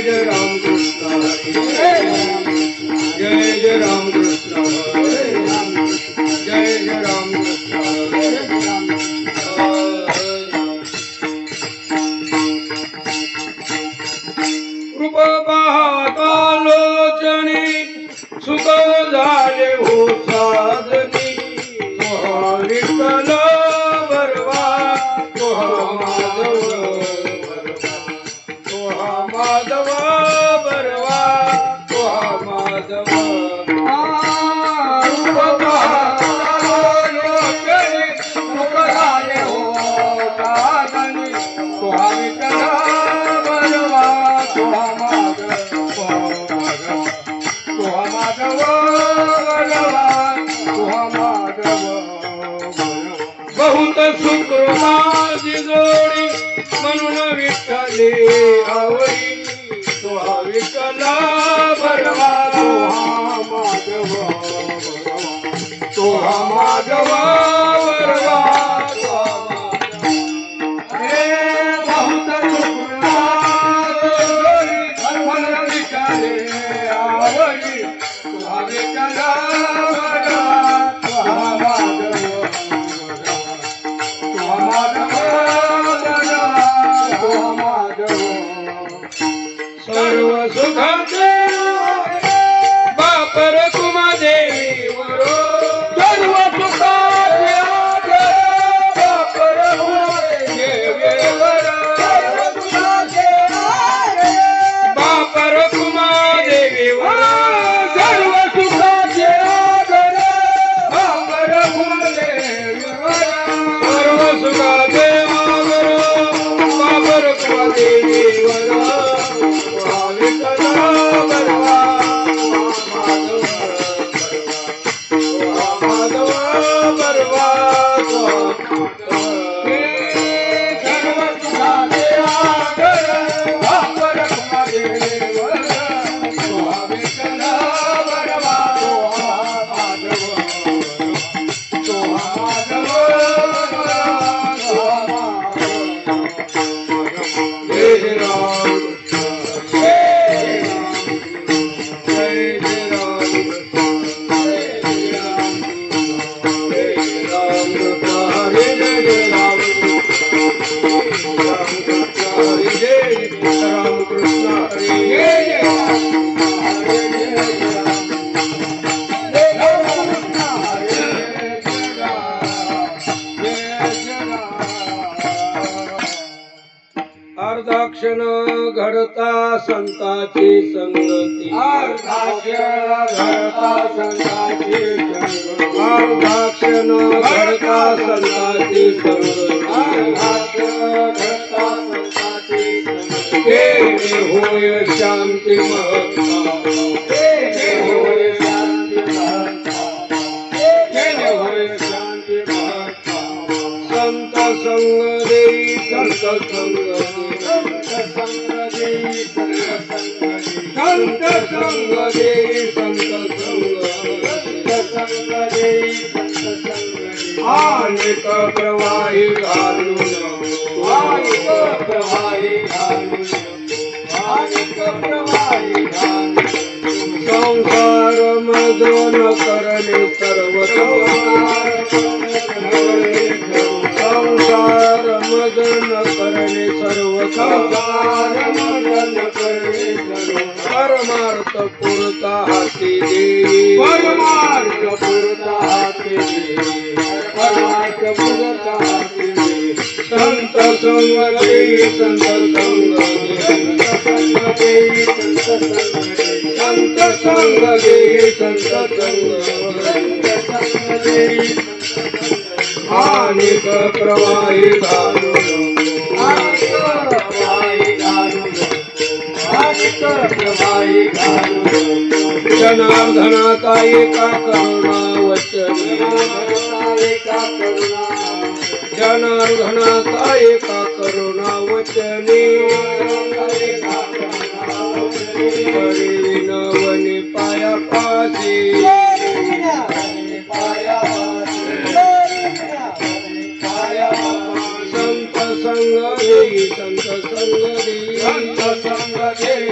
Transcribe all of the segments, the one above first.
जय राम कृष्ण जय जय राम कृष्ण जय जय राम कृष्ण रूप पाहता लोचनी सुख झाले हो साधनी विठ्ठल बरवा माधव बरवा माधव बहुत सुकृताची जोडी म्हणून विठ्ठले आवडी तुहा विठ्ठला बरवा तुहा माधव बरवा हे बहुत सुकृताची म्हणून विठ्ठले आवडी तुहा विठ्ठला बरवा तुहा माधव सर्व सुखाचे बापर कुमादेवी वरो सर्व सुखाचे बापर कुमादेवी वरो बापर कुमादेवी वरो सर्व सुखाचे बापर कुमादेवी वरो सर्व सुखाचे बापर कुमादेवी वरो अर्धाक्षण घडता संताची संगती अर्धाक्षण घडता संताची संगती होय शांती महत्ता होय शांती महत्ता संत संग देई संत संग संत संग देई संत संग अनेक प्रवाही घालून संसार मदन करणे सर्व संसार मदन करणे सर्व परमार्थ पुरता हाती दे परमार्थ पुरता हाती दे परमार्थ पुरता हाती दे संत संग देई संत संग देई संत संग देई संत संग देई अनेक प्रवाही घालून जनार्दनाचा एका करुणा वचनी जनार्दनाचा एका करुणा वचनी विनवनी पाया पाशी संत संग देई संत संग देई संत संग Thank you.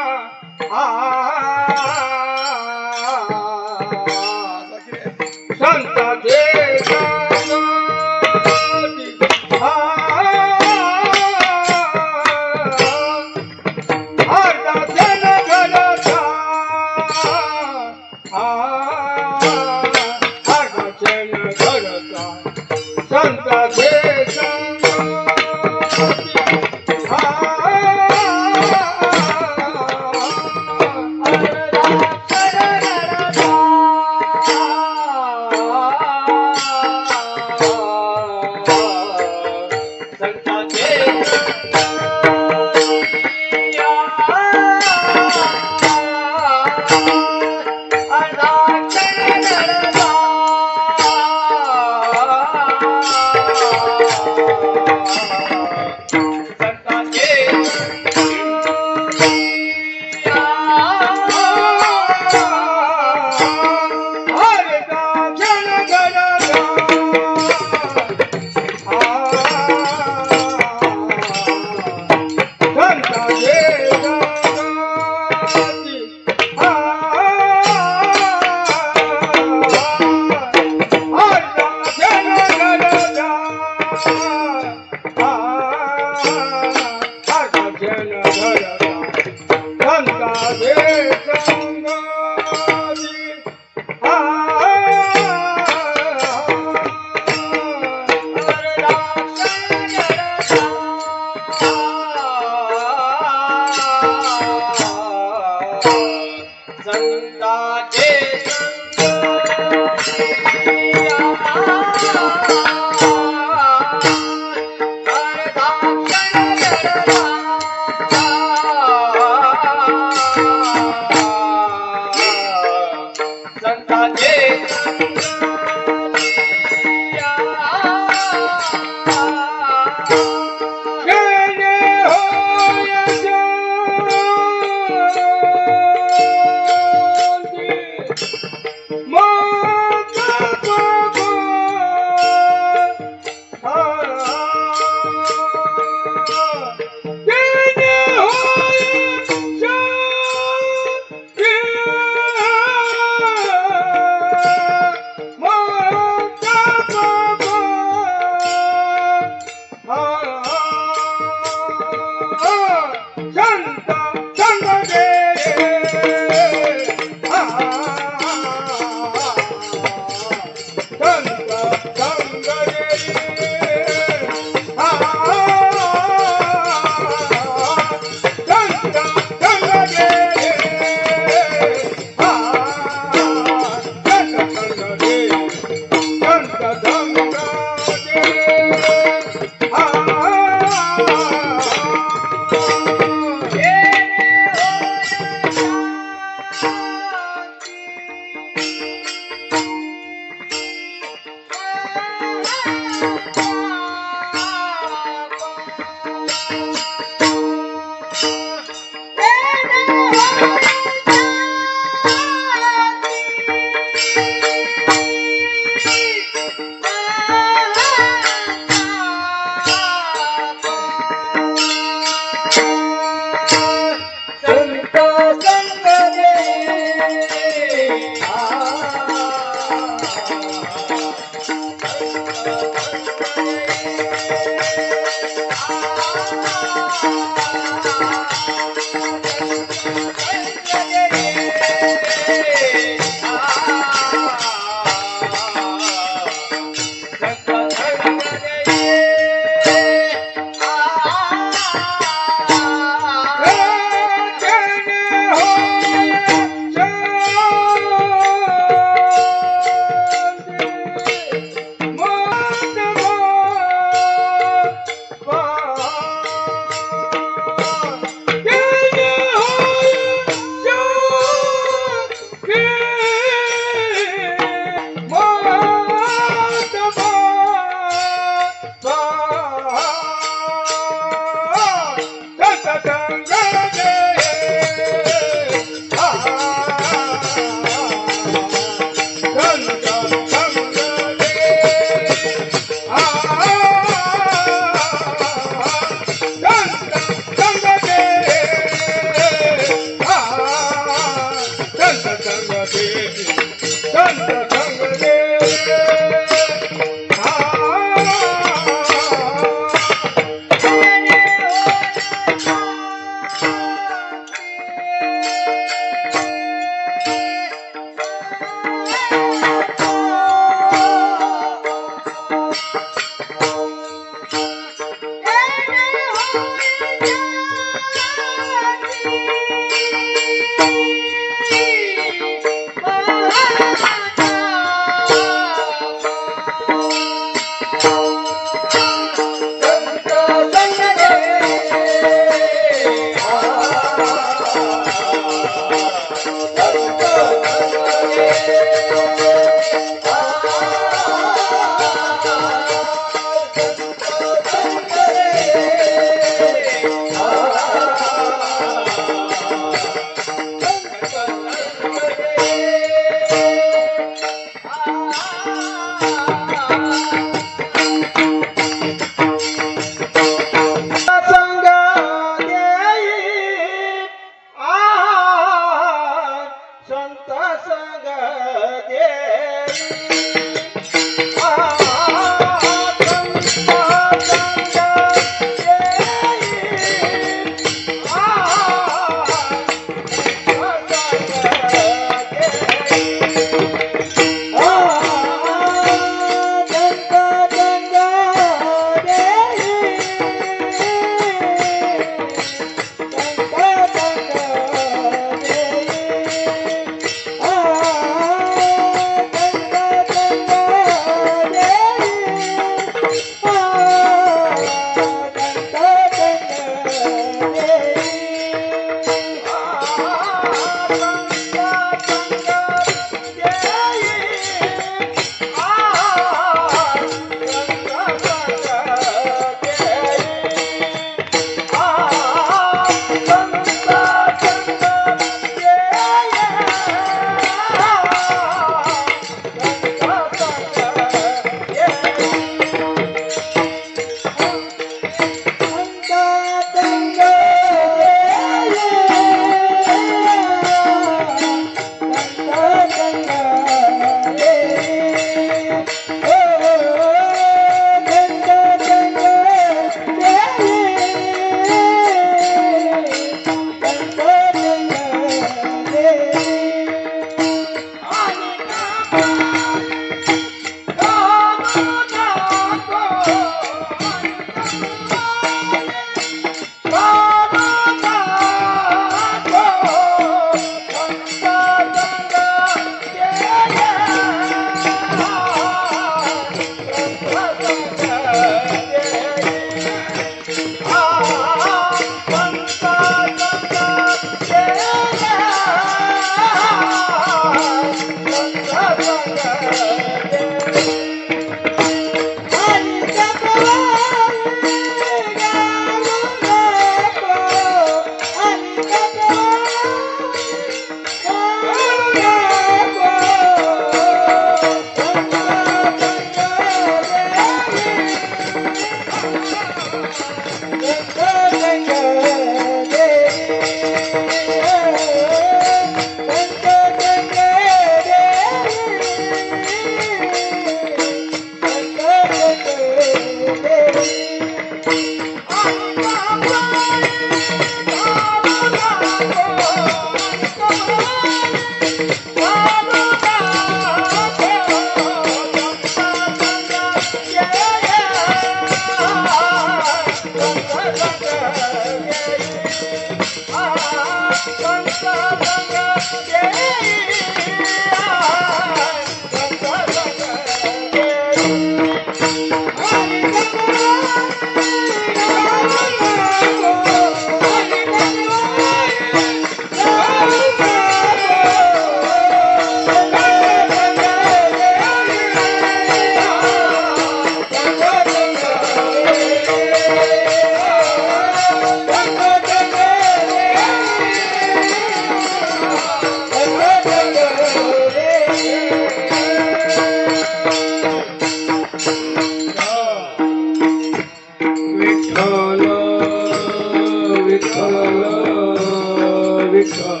विठ्ठल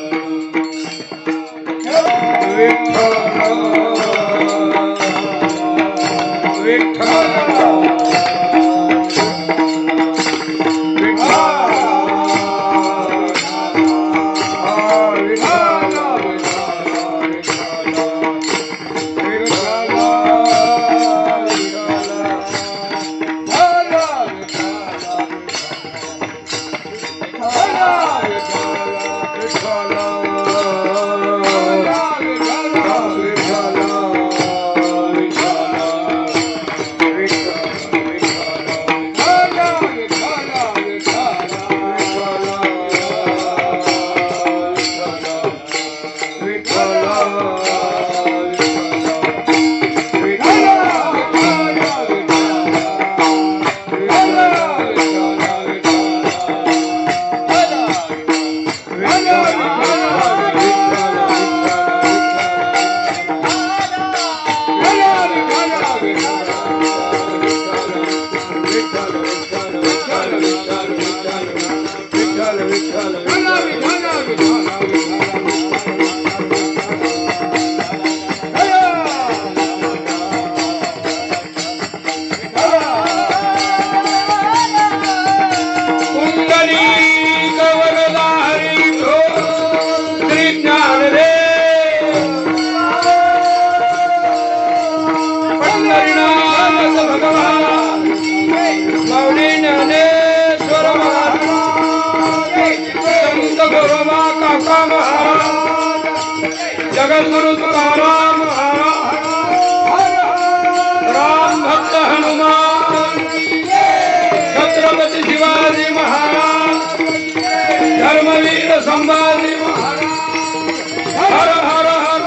विठ्ठल जगद्गुरु तुकाराम राम भक्त हनुमान छत्रपती शिवाजी महाराज धर्मवीर संभाजी महाराज हर हर हर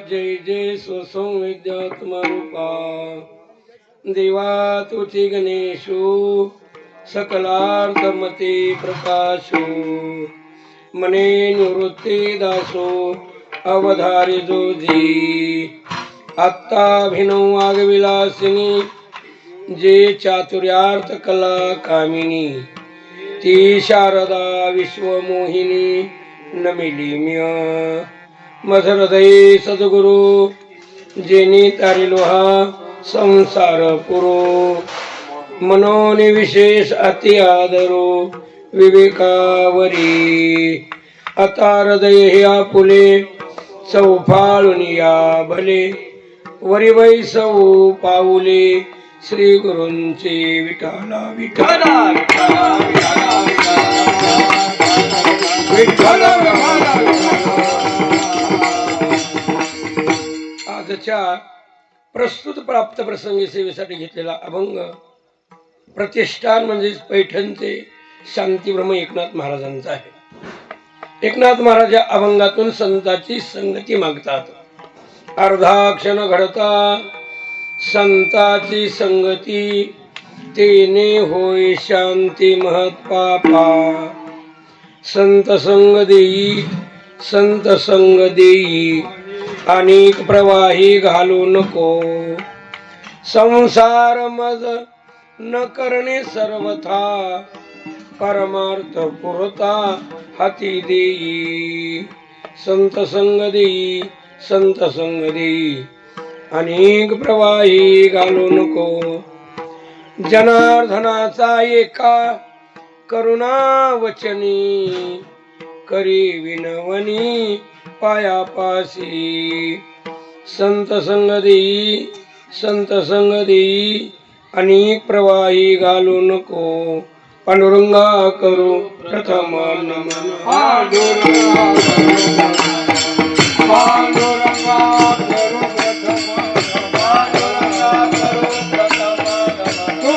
जय जय स्वसंवेद्यात्मरूपा देवा तुझी गणेशो सकलार्थमते प्रकाशो मने निवृत्ती दासो अवधारी जोजी आत्ताभिनव वागविलासिनी जे चातुर्यार्थ कला कामिनी ती शारदा विश्वमोहिनी नमिलीम्य मधुरदयी सद्गुरु जेनी तारिलो हा संसार पुरो मनोनी विशेष अति आदरो विवेकावरी आता हृदय हे आपुले सौफाळुनिया भले वरी वैसौ पाऊले श्री गुरूंचे विठाला विठाला आजच्या प्रस्तुत प्राप्त प्रसंगी सेवेसाठी घेतलेला अभंग प्रतिष्ठान म्हणजे पैठणचे शांतीब्रह्म एकनाथ महाराजांचा आहे। एकनाथ महाराज या अभंगातून संताची संगती मागतात। अर्धाक्षण घडता संताची संगती तेने होय शांती महत्पापा संत संग देई संत संग देई अनेक प्रवाही घालू नको संसार मज न करणे सर्वथा परमार्थ पुरता हाती देई संत संग देई संत संग देई अनेक प्रवाही घालू नको जनार्दनाचा एका करुणा वचनी करी विनवनी पायापासी संत संग देई संत संग देई अनेक प्रवाही घालू नको पांडुरंगा करू प्रथम नमन पांडुरंगा करू प्रथम पांडुरंगा करू प्रथम तू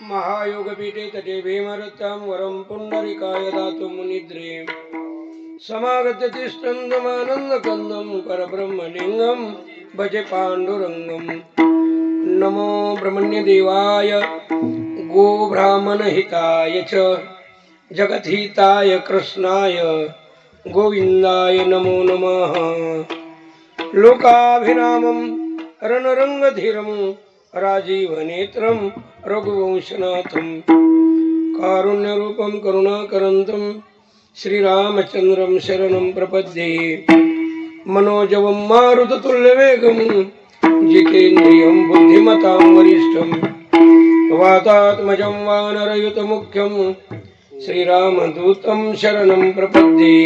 महायोगपीठे तटे भीमरतां वरं पुण्डरीकाय दातुं मुनिद्रे समागत्य तिष्ठन्तमानन्दकन्दं परब्रह्मलिङ्गं भजे पाण्डुरङ्गं। नमो ब्रह्मण्यदेवाय गोब्राह्मणहिताय च जगद्हिताय कृष्णाय गोविन्दाय नमो नमः। लोकाभिरामं रणरङ्गधीरं राजीवनेत्रं रघुवंशनाथं कारुण्यरूपं करुणाकरन्तं श्रीरामचन्द्रं शरणं प्रपद्ये। मनोजवं मारुततुल्यवेगं जितेन्द्रियं बुद्धिमतां वरिष्ठं वातात्मजं वानरयुतमुख्यं श्रीरामदूतं शरणं प्रपद्ये।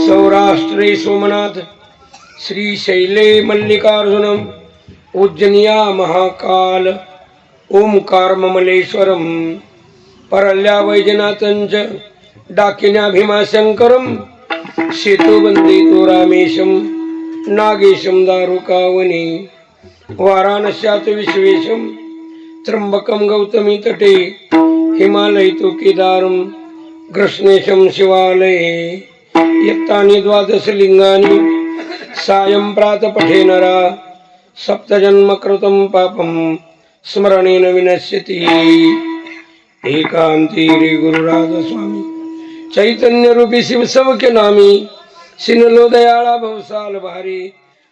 सौराष्ट्रे सोमनाथ श्रीशैले मल्लिकार्जुनम् उज्जनिया महाकाल ओंकारममलेश्वरं परल्या वैजनाथंच डाकिन्या भीमाशंकरं सेतुबंदितो रामेशं नागेशं दारुकावने वाराणस्यात विश्वेशं त्र्यंबकं गौतमी तटे हिमालयतो केदारं कृष्णेशं शिवालये। यत्तानि द्वादशलिङ्गानि सायं प्रातपठे नरा सप्तजन्म कृतं पापं स्मरणेन विनश्यति। एकांती रे गुरुराधा स्वामी चैतन्य रूपी शिव सबके नामी सिनलो दयाळा भवसाल भारी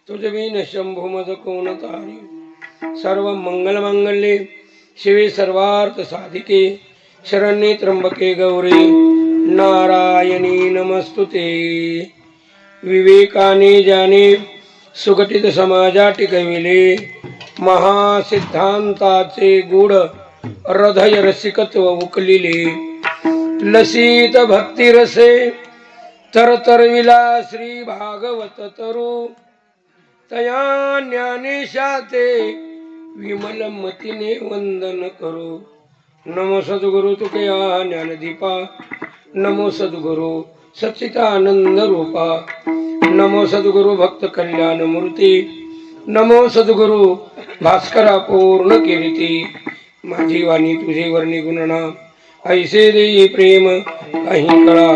तुझ बिन शंभु मद कोण तारी। सर्व मंगल मांगल्ये शिवे सर्वार्थ साधिके शरण्ये त्र्यंबके गौरी नारायणी नमस्तुते। विवेकाने जाने सुगठित समाजा टिकविले महासिद्धांताचे गूढ हृदय रसिकत्व उकलिले। लसित भक्ती रसे तरतरविला श्री भागवत तरु तया ज्ञानेशाते विमल मतीने वंदन करू। नमो सद्गुरु तुकया ज्ञानदीपा नमो सद्गुरु सच्चिदानंद रूपा नमो सद्गुरु भक्त कल्याण मूर्ती नमो सद्गुरु भास्करा पूर्ण कीर्ती। माझी वाणी तुझे वर्णी गुणना ऐसे देई प्रेम काही कळा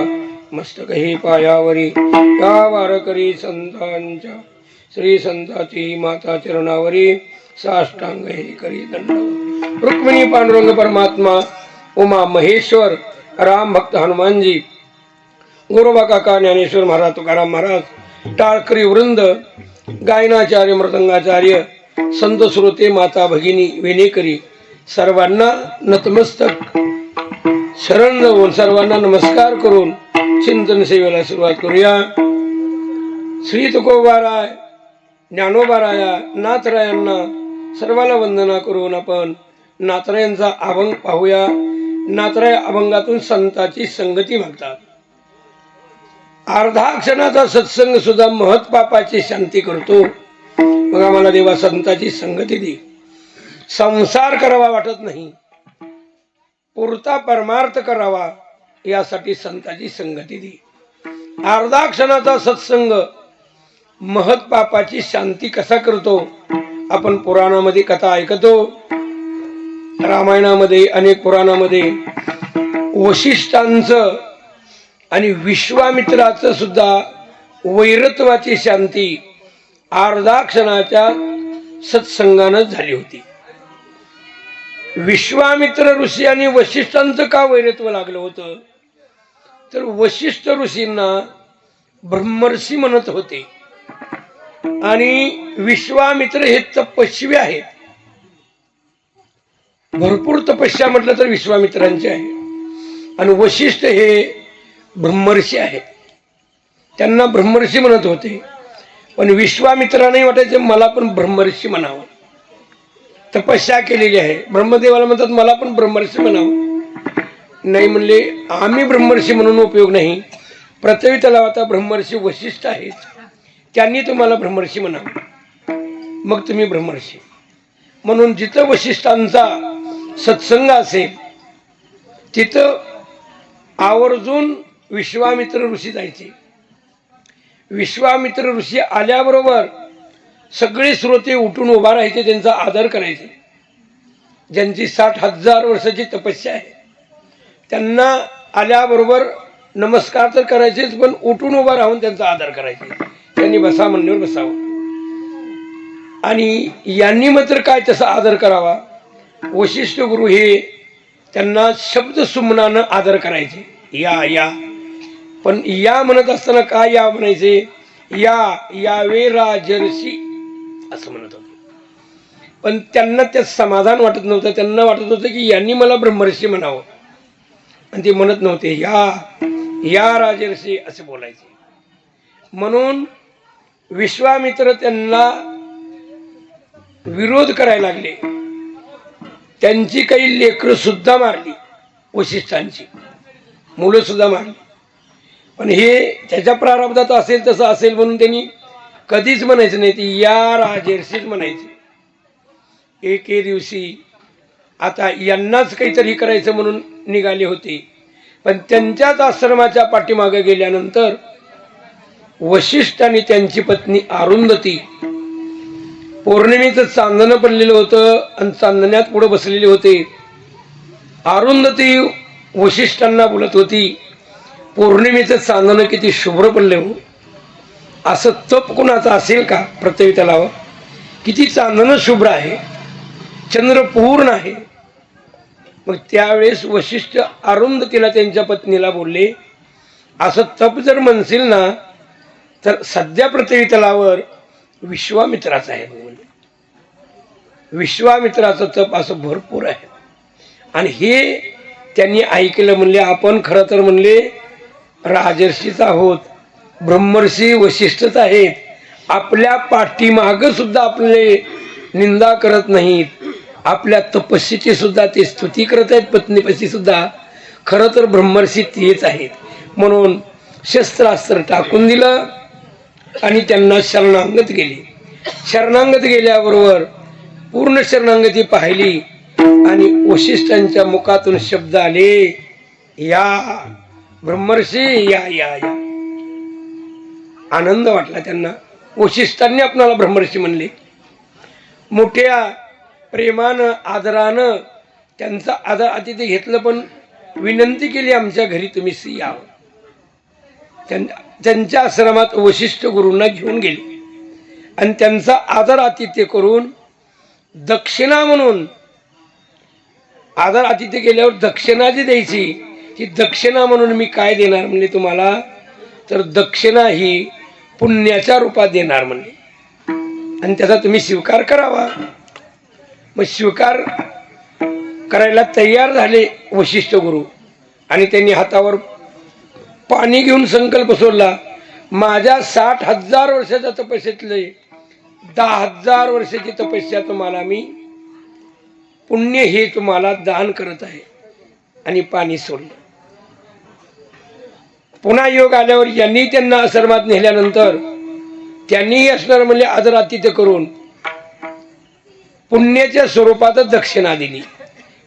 मस्तकही पायावरी या वारकरी संतांच्या श्री संताची माता चरणावरी साष्टांग हे करी दंडवत। रुक्मिणी पांडुरंग परमात्मा उमा महेश्वर राम भक्त हनुमानजी गुरुबा काका ज्ञानेश्वर महाराज तुकाराम महाराज टाळकरी वृंद गायनाचार्य मृदंगाचार्य संत श्रोते माता भगिनी वेणेकरी सर्वांना नतमस्तक शरण जाऊन सर्वांना नमस्कार करून चिंतन सेवेला सुरुवात करूया। श्री तुकोबाराय ज्ञानोबाराया नाथरायांना सर्वाला वंदना करून आपण नाथरायांचा अभंग पाहूया। नाथराय अभंगातून संताची संगती मागतात। अर्धा क्षणाचा सत्संग सुद्धा महत पापाची शांती करतो। मग आम्हाला देवा संताची संगती दे। संसार करावा वाटत नाही, पुरता परमार्थ करावा यासाठी संताची संगती दे। अर्धा क्षणाचा सत्संग महत् पापाची शांती कसा करतो. आपण पुराणामध्ये कथा ऐकतो, रामायणामध्ये अनेक पुराणामध्ये वशिष्ठांचं आणि विश्वामित्राचं सुद्धा वैरत्वाची शांती अर्धा क्षणाच्या सत्संगानं झाली होती. विश्वामित्र ऋषी आणि वशिष्ठांचं का वैरत्व लागलं होतं, तर वशिष्ठ ऋषींना ब्रह्मर्षी म्हणत होते आणि विश्वामित्र हे तपस्वी आहेत. भरपूर तपस्या म्हटलं तर विश्वामित्रांची आहे आणि वशिष्ठ हे ब्रह्मर्षी आहेत. त्यांना ब्रह्मर्षी म्हणत होते, पण विश्वामित्रांनाही वाटायचे मला पण ब्रह्मर्षी म्हणावं. तपस्या केलेली आहे. ब्रह्मदेवाला म्हणतात मला पण ब्रह्मर्षी म्हणावं. नाही म्हणले, आम्ही ब्रह्मर्षी म्हणून उपयोग नाही. पृथ्वी तलाव आता ब्रह्मर्षी वशिष्ठ आहेत, त्यांनी तुम्हाला ब्रह्मर्षी म्हणावं, मग तुम्ही ब्रह्मर्षी. म्हणून जिथं वशिष्ठांचा सत्संग असेल तिथं आवर्जून विश्वामित्र ऋषी जायचे. विश्वामित्र ऋषी आल्याबरोबर सगळे श्रोते उठून उभा राहायचे, त्यांचा आदर करायचे. ज्यांची 60,000 वर्षाची तपस्या आहे त्यांना आल्याबरोबर नमस्कार तर करायचेच, पण उठून उभा राहून त्यांचा आदर करायचे. त्यांनी बसा म्हणल्यावर बसावं. आणि यांनी मात्र काय तसा आदर करावा. वशिष्ठ गुरु हे त्यांना शब्द सुमनानं आदर करायचे. या या, पण या म्हणत असताना काय या म्हणायचे, या यावे राजर्षी असं म्हणत होते. पण त्यांना त्यात समाधान वाटत नव्हतं. त्यांना वाटत होतं की यांनी मला ब्रह्मर्षी म्हणावं, आणि ते म्हणत नव्हते. या राजर्षी असे बोलायचे. म्हणून विश्वामित्र त्यांना विरोध करायला लागले. त्यांची काही लेकरं सुद्धा मारली, वशिष्ठांची मुलं सुद्धा मारली. पण हे त्याच्या प्रारब्धात असेल तसं असेल म्हणून त्यांनी कधीच म्हणायचं नाही, ती या राजर्षीच म्हणायचे. एके दिवशी आता यांनाच काहीतरी करायचं म्हणून निघाले होते, पण त्यांच्याच आश्रमाच्या पाठीमागे गेल्यानंतर वशिष्ठ आणि त्यांची पत्नी अरुंधती, पौर्णिमेचं चांदणं पडलेलं होतं आणि चांदण्यात पुढे बसलेले होते. अरुंधती वशिष्ठांना बोलत होती, पौर्णिमेचं चांदणं किती शुभ्र पडले हो, असं तप कोणाचं असेल का पृथ्वी तलावर. किती चांदणं शुभ्र आहे, चंद्र पूर्ण आहे. मग त्यावेळेस वशिष्ठ अरुंधतीला त्यांच्या पत्नीला बोलले, असं तप जर म्हणशील ना तर सध्या पृथ्वी तलावर विश्वामित्राचं आहे. विश्वामित्राचं तप असं भरपूर आहे. आणि हे त्यांनी ऐकलं. म्हणले आपण खरं तर म्हणले राजर्षीच आहोत, ब्रह्मर्षी वशिष्ठच आहेत. आपल्या पाठीमागं सुद्धा आपले निंदा करत नाहीत, आपल्या तपस्येची सुद्धा ते स्तुती करत आहेत. पत्नीपशी सुद्धा खरं तर ब्रह्मर्षी तेच आहेत. म्हणून शस्त्रास्त्र टाकून दिलं आणि त्यांना शरणागत गेली. शरणागत गेल्याबरोबर पूर्ण शरणागती पाहिली आणि वशिष्ठांच्या मुखातून शब्द आले, या ब्रह्मर्षी या या या. आनंद वाटला त्यांना. वशिष्ठांनी आपणाला ब्रह्मर्षी म्हणले. मोठ्या प्रेमानं आदरानं त्यांचा आदर अतिथी घेतलं, पण विनंती केली आमच्या घरी तुम्ही यावं. त्यांच्या आश्रमात वशिष्ठ गुरूंना घेऊन गेले आणि त्यांचा आदर आतिथ्य करून दक्षिणा म्हणून, आदर आतिथ्य केल्यावर दक्षिणा जी द्यायची, ती दक्षिणा म्हणून मी काय देणार म्हणले तुम्हाला, तर दक्षिणा ही पुण्याच्या रूपात देणार म्हणले, आणि त्याचा तुम्ही स्वीकार करावा. मग स्वीकार करायला तयार झाले वशिष्ठ गुरु. आणि त्यांनी हातावर पाणी घेऊन संकल्प सोडला, माझ्या 60,000 वर्षाच्या तपस्येतले 10,000 वर्षाची तपस्या तुम्हाला मी पुण्य हे तुम्हाला दान करत आहे. आणि पाणी सोडलं. पुन्हा योग आल्यावर यांनी त्यांना आश्रमात नेल्यानंतर त्यांनीही असणार म्हणजे आदरातिथ्य करून पुण्याच्या स्वरूपातच दक्षिणा दिली.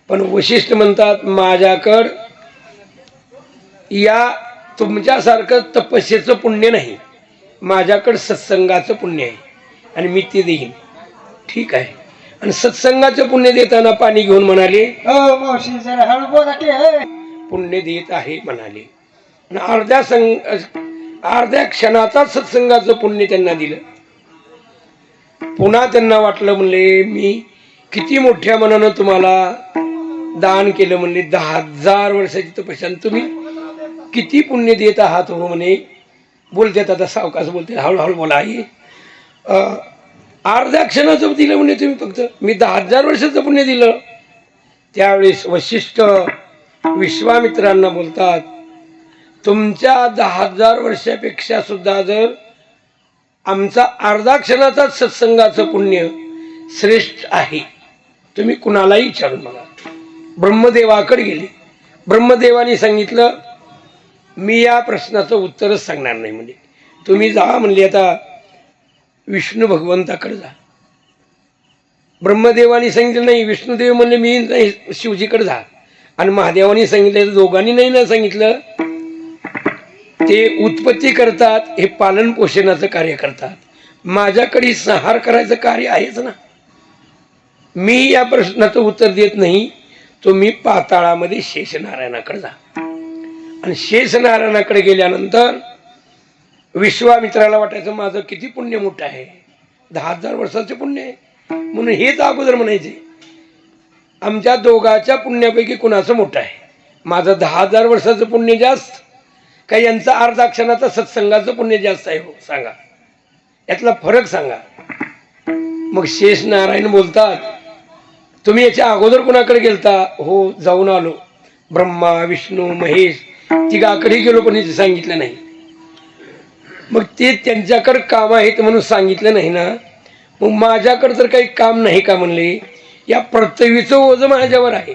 पण वशिष्ठ म्हणतात, माझ्याकड या तुमच्यासारखं तपस्येचं पुण्य नाही, माझ्याकडे सत्संगाचं पुण्य आहे आणि मी ते देईन. ठीक आहे. आणि सत्संगाचं पुण्य देताना पाणी घेऊन म्हणाले, हो मावशी जरा हळू बोला की पुण्य देत आहे म्हणाले. आणि अर्ध्या क्षणाचा सत्संगाचं पुण्य त्यांना दिलं. पुन्हा त्यांना वाटलं, म्हणले मी किती मोठ्या मनानं तुम्हाला दान केलं. म्हणले 10,000 वर्षाची तपस्या, तुम्ही किती पुण्य देत आहात हो म्हणे. बोलतात आता सावकाश बोलते, हळूहळू बोला आई. अर्ध्या क्षणाचं दिलं म्हणजे तुम्ही, फक्त मी 10,000 वर्षाचं पुण्य दिलं. त्यावेळेस वशिष्ठ विश्वामित्रांना बोलतात, तुमच्या 10,000 वर्षापेक्षा सुद्धा जर आमचा अर्धा क्षणाचा सत्संगाचं पुण्य श्रेष्ठ आहे, तुम्ही कुणालाही विचारून बघा. ब्रह्मदेवाकडे गेले. ब्रह्मदेवाने सांगितलं, मी या प्रश्नाचं उत्तरच सांगणार नाही. म्हणजे तुम्ही जा म्हणले, आता विष्णू भगवंताकडे जा. ब्रह्मदेवाने सांगितलं नाही. विष्णुदेव म्हणले मी नाही, शिवजीकडे जा. आणि महादेवाने सांगितलं, दोघांनी नाही ना सांगितलं. ते उत्पत्ती करतात, हे पालन पोषणाचं कार्य करतात. माझ्याकडे संहार करायचं कार्य आहेच ना. मी या प्रश्नाचं उत्तर देत नाही. तुम्ही पाताळामध्ये शेषनारायणाकडे जा. आणि शेषनारायणाकडे गेल्यानंतर विश्वामित्राला वाटायचं माझं किती पुण्य मोठं आहे, 10,000 वर्षाचे पुण्य आहे. म्हणून हेच अगोदर म्हणायचे, आमच्या दोघाच्या पुण्यापैकी कुणाचं मोठं आहे, माझं 10,000 वर्षाचं पुण्य जास्त का यांचा अर्धा क्षणाचा सत्संगाचं पुण्य जास्त आहे. हो सांगा, यातला फरक सांगा. मग शेष नारायण बोलतात, तुम्ही याच्या अगोदर कुणाकडे गेलता. हो जाऊन आलो, ब्रह्मा विष्णू महेश तिघाकडे गेलो, पण इथे सांगितलं नाही. मग ते त्यांच्याकडे काम आहेत म्हणून सांगितलं नाही ना. मग माझ्याकडे तर काही काम नाही का म्हणले. या पृथ्वीचं ओझं माझ्यावर आहे.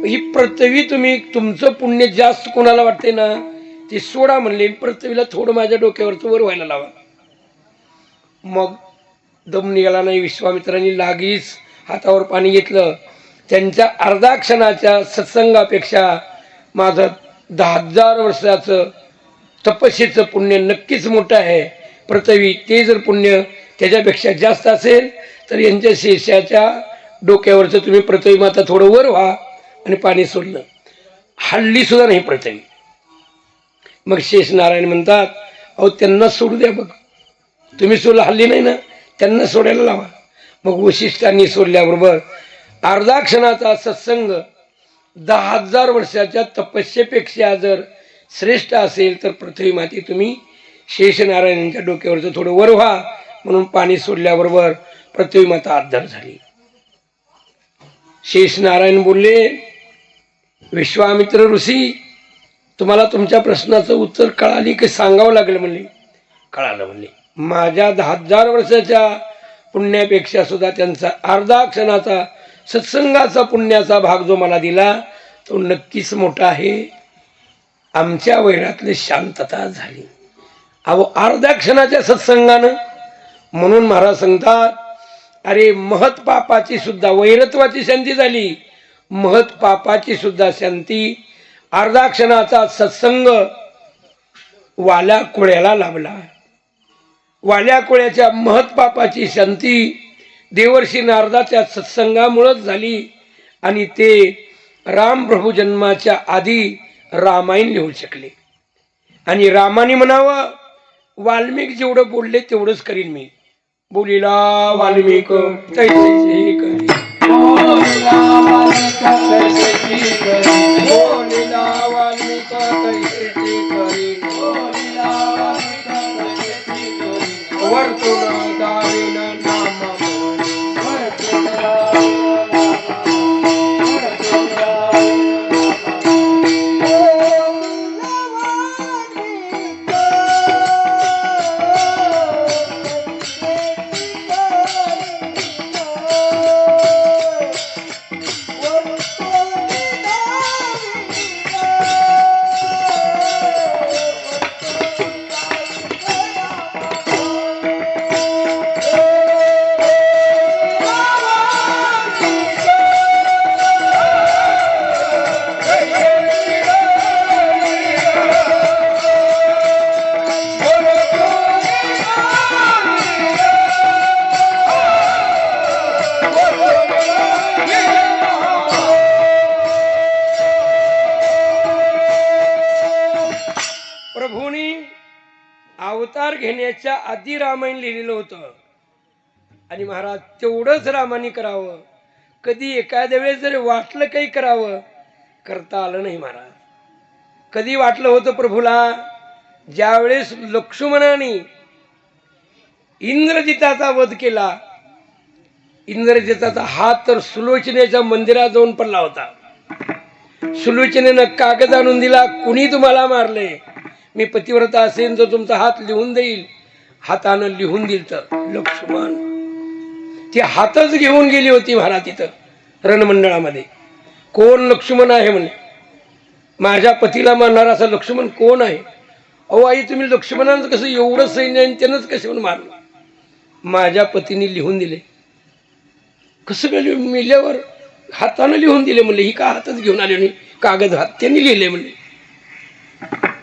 ही पृथ्वी तुम्ही तुमचं पुण्य जास्त कोणाला वाटते ना ते सोडा म्हणले. पृथ्वीला थोडं माझ्या डोक्यावरचं वर व्हायला लावा. मग दम निघाला नाही. विश्वामित्रांनी लागीच हातावर पाणी घेतलं. त्यांच्या अर्धा क्षणाच्या सत्संगापेक्षा माझं 10,000 वर्षाचं तपस्येचं पुण्य नक्कीच मोठं आहे. पृथ्वी ते जर पुण्य त्याच्यापेक्षा जास्त असेल तर यांच्या शेषाच्या डोक्यावरचं तुम्ही पृथ्वी माता थोडं वर व्हा. आणि पाणी सोडलं. हल्ली सुद्धा नाही पृथ्वी. मग शेष नारायण म्हणतात, अहो त्यांना सोडू द्या. बघ तुम्ही सोडलं, हल्ली नाही ना, त्यांना सोडायला लावा. मग वशिष्ठांनी सोडल्याबरोबर अर्धा क्षणाचा सत्संग 10,000 वर्षाच्या तपस्येपेक्षा जर श्रेष्ठ असेल तर पृथ्वी माती तुम्ही शेषनारायणांच्या डोक्यावरचं थोडं वर व्हा. म्हणून पाणी सोडल्याबरोबर पृथ्वी माता आद्धार झाली. शेषनारायण बोलले, विश्वामित्र ऋषी तुम्हाला तुमच्या प्रश्नाचं उत्तर कळाली की सांगावं लागलं म्हणले. कळालं म्हणले. माझ्या 10,000 वर्षाच्या पुण्यापेक्षा सुद्धा त्यांचा अर्धा क्षणाचा सत्संगाचा पुण्याचा भाग जो मला दिला तो नक्कीच मोठा आहे. आमच्या वैरातली शांतता झाली. अहो अर्ध्या क्षणाच्या सत्संगानं. म्हणून महाराज सांगतात, अरे महत पापाची सुद्धा वैरत्वाची शांती झाली. महत पापाची सुद्धा शांती अर्धा क्षणाचा सत्संग वाल्या कोळ्याला लाभला. वाल्या कोळ्याच्या महत पापाची शांती देवर्षी नारदाच्या सत्संगामुळेच झाली. आणि ते राम प्रभू जन्माच्या आधी रामायण लिहू शकले. आणि रामाने म्हणावं, वाल्मिक जेवढं बोलले तेवढंच करीन मी. बोलिला वाल्मिक तैसे करी, बोलिला वाल्मिक तैसे करी, बोलिला वाल्मिक तैसे करी, बोलिला वाल्मिक तैसे करी, वर्तुळ दाविन नाम प्रभूंनी अवतार घेण्याच्या आधी रामायण लिहिलेलं होतं आणि महाराज तेवढंच रामाने करावं. कधी एखाद्या वेळेस जरी वाटलं काही करावं, करता आलं नाही महाराज. कधी वाटलं होतं प्रभूला, ज्यावेळेस लक्ष्मणाने इंद्रजिताचा वध केला. इंद्रजिताचा हात तर सुलोचनेच्या मंदिरात जाऊन पडला होता. सुलोचनेनं कागद आणून दिला, कुणी तुम्हाला मारले, मी पतिव्रता असेल तर तुमचा हात लिहून देईल. हातानं लिहून दिल तर लक्ष्मण ती हातच घेऊन गेली होती महाराज. तिथं रणमंडळामध्ये कोण लक्ष्मण आहे म्हणे, माझ्या पतीला मारणारा असा लक्ष्मण कोण आहे. अहो आई, तुम्ही लक्ष्मणानं कसं एवढं सैन्य आणि त्यानंच कसं म्हणून मारलं. माझ्या पतीने लिहून दिले. कसं काय मेल्यावर हातानं लिहून दिले म्हणले. ही का हातच घेऊन आले नाही, कागद हात त्यांनी लिहिले म्हणले.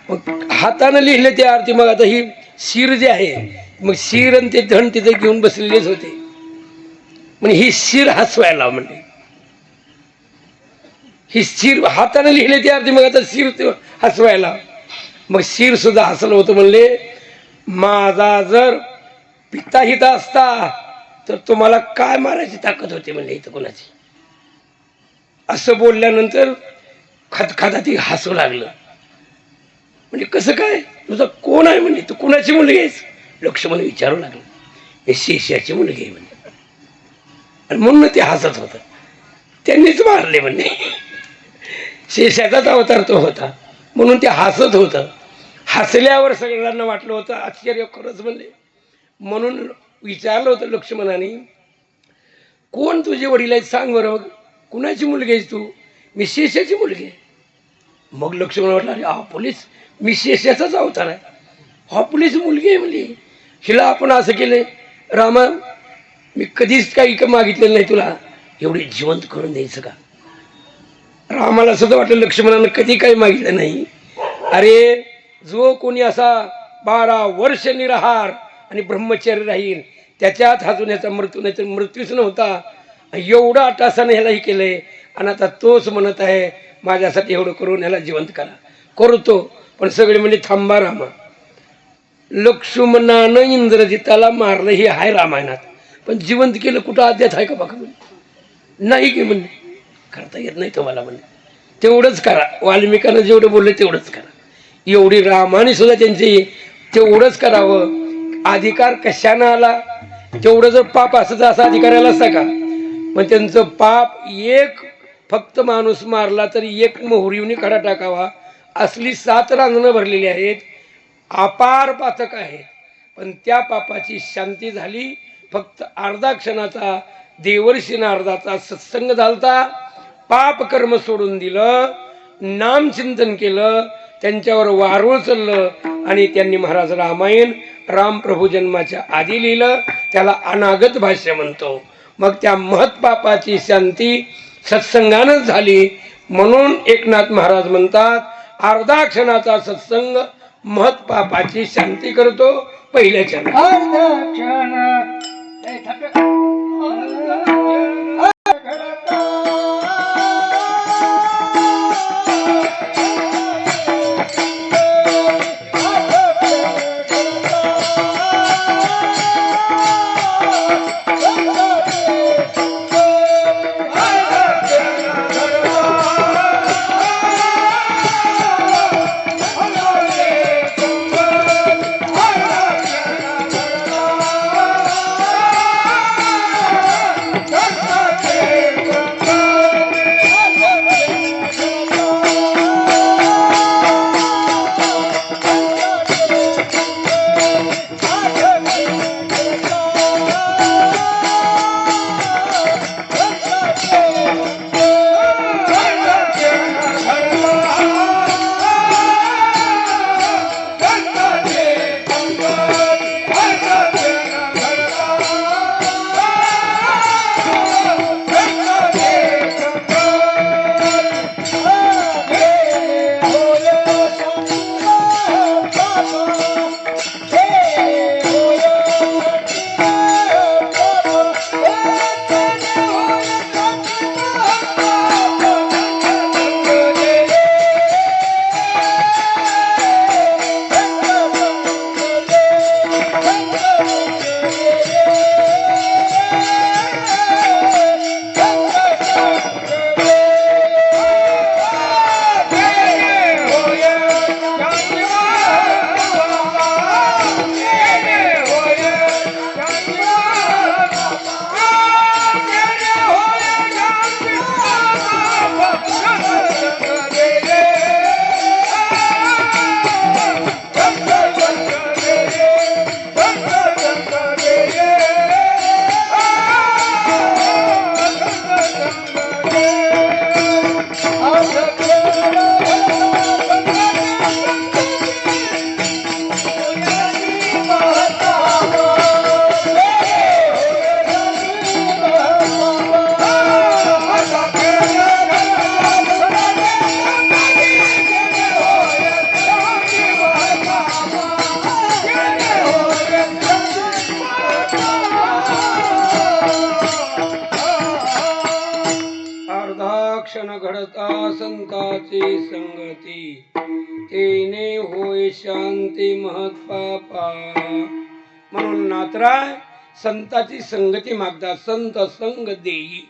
मग हातानं लिहिले त्या अर्थी. मग आता ही शिर जे आहे, मग शिर आणि ते धन तिथे घेऊन बसलेलेच होते. म्हणजे ही शिर हसवायला म्हणले. ही शिर हाताने लिहिले त्या अर्थी. मग आता शिर हसवायला. मग शिर सुद्धा हसलं होतं. म्हणले माझा जर पिता हित असता तर तुम्हाला काय मारायची ताकद होती म्हणले इथं कोणाची. असं बोलल्यानंतर खदखदा ती हसू लागलं. म्हणजे कसं काय, तुझा कोण आहे म्हणजे, तू कुणाची मुलगी आहेस. लक्ष्मण विचारू लागलं, हे शेषाची मुलगी आहे म्हणजे. आणि म्हणून ते हसत होतं. त्यांनीच मारले म्हणजे, शेषाचाच अवतार तो होता म्हणून ते हसत होतं. हसल्यावर सगळ्यांना वाटलं होतं आश्चर्य खरंच म्हणले. म्हणून विचारलं होतं लक्ष्मणाने, कोण तुझे वडील आहेत सांग बरं. मग कुणाची मुलगी आहेस तू. मी शेषाची मुलगी आहे. मग लक्ष्मण म्हटलं, अरे हा पोलीस, मी शेषाचाच अवतार आहे. हा पोलीस मुलगी आहे म्हणली. हिला आपण असं केलं, रामा मी कधीच काही मागितलेलं नाही तुला, एवढी जिवंत करून द्यायचं का. रामाला सुद्धा वाटलं लक्ष्मणानं कधी काही मागितलं नाही. अरे जो कोणी असा 12 वर्ष निराहार आणि ब्रह्मचर्य राहील, त्याच्यात अजून याचा मृत्यू नाही तर मृत्यूच नव्हता. एवढा अटासाने ह्यालाही केलंय. आणि आता तोच म्हणत आहे माझ्यासाठी एवढं करून ह्याला जिवंत करा. करतो. पण सगळे म्हणजे थांबा रामा, लक्ष्मणानं इंद्रजिताला मारलं हे आहे रामायणात, पण जिवंत केलं कुठं अध्यात आहे का बघा म्हणजे. नाही की म्हणले करता येत नाही तुम्हाला म्हणले. तेवढंच करा. वाल्मिकानं जेवढं बोलले तेवढंच करा. एवढी रामाने सुद्धा त्यांची तेवढंच करावं. अधिकार कशानं आला. तेवढं जर पाप असं तर असा अधिकाराला असता का. मग त्यांचं पाप एक फक्त माणूस मारला तरी एक मोहरीवनी खडा टाकावा. असली 7 रांजणं भरलेली आहेत, अपार पातक आहेत. पण त्या पापाची शांती झाली फक्त अर्धा क्षणाचा. देवर्षीनं अर्धाचा सत्संग झालता. पाप कर्म सोडून दिलं, नामचिंतन केलं, त्यांच्यावर वारूळ चाललं आणि त्यांनी महाराज रामायण रामप्रभू जन्माच्या आधी लिहिलं. त्याला अनागत भाष्य म्हणतो. मग त्या महत्पापाची शांती सत्संगानंच झाली. म्हणून एकनाथ महाराज म्हणतात, अर्धा क्षणाचा सत्संग महत्पापाची शांती करतो. पहिल्या वाढता संताची संगती, तेने होय शांती महत्पापा. म्हणून नाथराय संताची संगती मागतात. संत संग देई,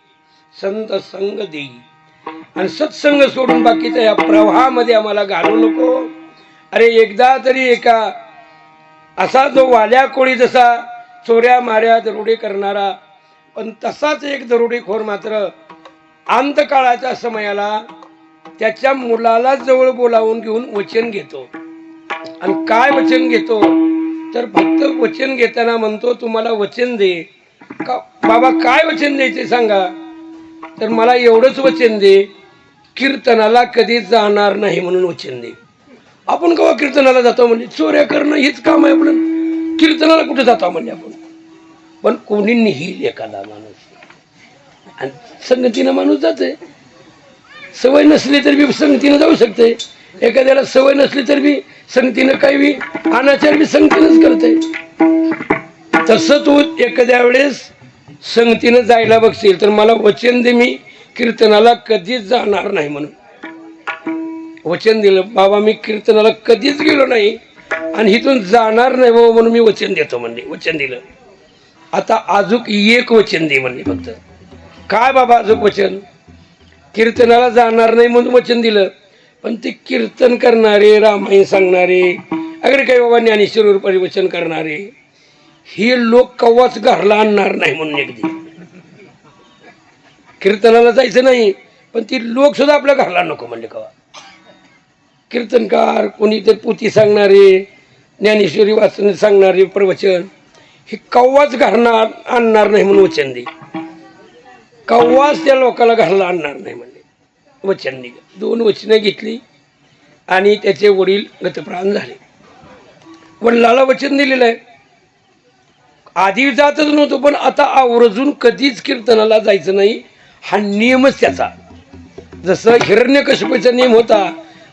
संत संग देई. आणि सत्संग सोडून बाकीच्या या प्रवाहामध्ये आम्हाला घालू नको. अरे एकदा तरी एका असा जो वाल्या कोळी जसा चोऱ्या माऱ्या दरोडे करणारा, पण तसाच एक दरोडेखोर मात्र अंतकाळाच्या समयाला त्याच्या मुलाला जवळ बोलावून घेऊन वचन घेतो. आणि काय वचन घेतो तर फक्त वचन घेताना म्हणतो, तुम्हाला वचन दे का बाबा. काय वचन द्यायचे सांगा. तर मला एवढंच वचन दे, कीर्तनाला कधीच जाणार नाही म्हणून वचन दे. आपण केव्हा कीर्तनाला जातो म्हणजे चोऱ्या करणं हेच काम आहे आपलं. कीर्तनाला कुठे जातो म्हणजे आपण. पण कोणी नेईल एखादा माणूस, आणि संगतीनं माणूस जाते. सवय नसली तर बी संगतीनं जाऊ शकते. एखाद्याला सवय नसली तर बी संगतीनं काही बी अनाचार बी संगतीनंच करते. तसं तू एखाद्या वेळेस संगतीनं जायला बघशील तर मला वचन दे, मी कीर्तनाला कधीच जाणार नाही म्हणून वचन दिलं. बाबा मी कीर्तनाला कधीच गेलो नाही आणि इथून जाणार नाही बाबा म्हणून मी वचन देतो म्हणले. वचन दिलं. आता अजूक एक वचन दे म्हणले फक्त. काय बाबा अजूक वचन. कीर्तनाला जाणार नाही म्हणून वचन दिलं, पण ते कीर्तन करणारे, रामायण सांगणारे, अगदी काही बाबा ज्ञानेश्वर परिवचन करणारे, हे लोक कव्वाच घरला आणणार नाही म्हणून एकदी. कीर्तनाला जायचं नाही पण ती लोक सुद्धा आपल्या घरला नको म्हणले कवा. कीर्तनकार, कोणी ते पोथी सांगणारे, ज्ञानेश्वरी वाचन सांगणारे, प्रवचन, हे कव्वाच घरला आणणार नाही म्हणून वचन दे. कव्वाच त्या लोकाला घरला आणणार नाही म्हणले वचन दिलं. 2 वचनं घेतली आणि त्याचे वडील गतप्राण झाले. वडिलाला वचन दिलेलं आहे. आधी जातच नव्हतो पण आता आवर्जून कधीच कीर्तनाला जायचं नाही हा नियमच त्याचा. जसं हिरण्यकश्यपूचा नियम होता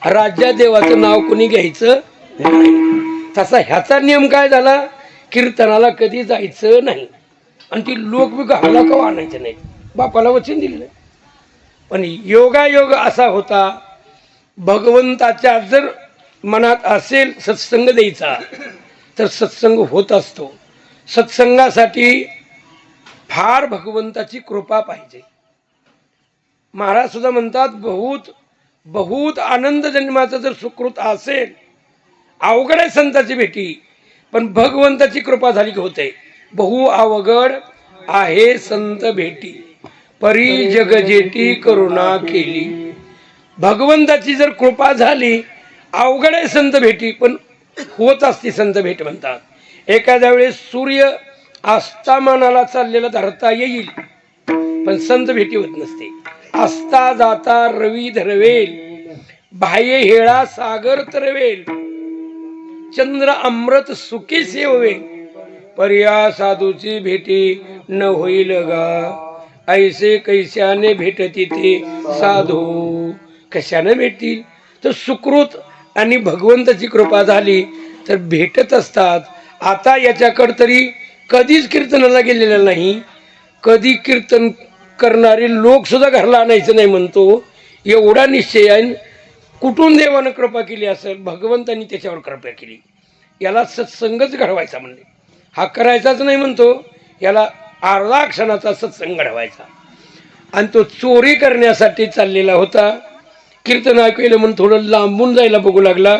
राज्या देवाचं नाव कोणी घ्यायचं नाही, तसा ह्याचा नियम काय झाला, कीर्तनाला कधी जायचं नाही. आणि ती लोक बी घाला का आणायचं नाही. बापाला वचन दिलं. पण योगायोग असा होता, भगवंताच्या जर मनात असेल सत्संग द्यायचा तर सत्संग होत असतो. सत्संगासाठी फार भगवंताची कृपा पाहिजे. महाराज सुद्धा म्हणतात, बहुत आनंद जन्माचा जर सुकृत असेल, अवघड आहे संताची भेटी, पण भगवंताची कृपा झाली की होते. बहु अवघड आहे संत भेटी, परी जग जेटी करुणा केली. भगवंताची जर कृपा झाली, अवघड आहे संत भेटी, पण होत असते संत भेट म्हणतात. एखाद्या वेळेस सूर्य आस्तमानाला चाललेला धरता येईल पण संत भेटी होत नसते. असता जाता रवी धरवेल, बाह्य हेळा सागर तरवेल, चंद्र अमृत सुखी सेवेल, पर्या साधूची भेटी न होईल गा. ऐसे कैशाने भेटती ते साधू. कशाने भेटतील तर सुकृत आणि भगवंताची कृपा झाली तर भेटत असतात. आता याच्याकडे तरी कधीच कीर्तनाला गेलेला नाही, कधी कीर्तन करणारे लोक सुद्धा घरला आणायचं नाही म्हणतो. एवढा निश्चय आहे. कुठून देवानं कृपा केली असेल, भगवंतांनी त्याच्यावर कृपा केली. याला सत्संगच घडवायचा म्हणले. हा करायचाच नाही म्हणतो, याला अर्धा क्षणाचा सत्संग घडवायचा. आणि तो चोरी करण्यासाठी चाललेला होता. कीर्तन ऐकलं म्हणून थोडं लांबून जायला बघू लागला,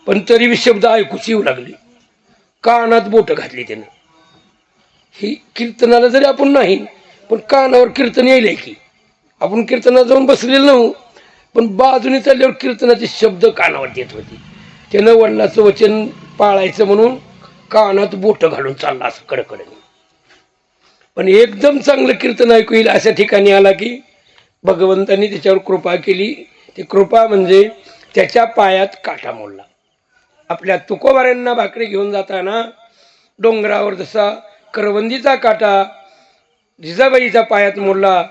पण तरी बी शब्द ऐकूच येऊ लागले. कानात बोट घातली त्यानं. ही कीर्तनाला जरी आपण नाही पण कानावर कीर्तन येईल की. आपण कीर्तनात जाऊन बसलेलं नव्हतो पण बाजूने चालल्यावर कीर्तनाचे शब्द कानावर येत होते. त्यानं वडिलाचं वचन पाळायचं म्हणून कानात बोट घालून चालला असं कडकडे. पण एकदम चांगलं कीर्तन ऐकू येईल अशा ठिकाणी आला की भगवंतांनी त्याच्यावर कृपा केली. ती कृपा म्हणजे त्याच्या पायात काटा मोडला. आपल्या तुकोबाऱ्यांना भाकरी घेऊन जाताना डोंगरावर जसा करवंदीचा काटा जिजाबाईच्या पायात मोडला,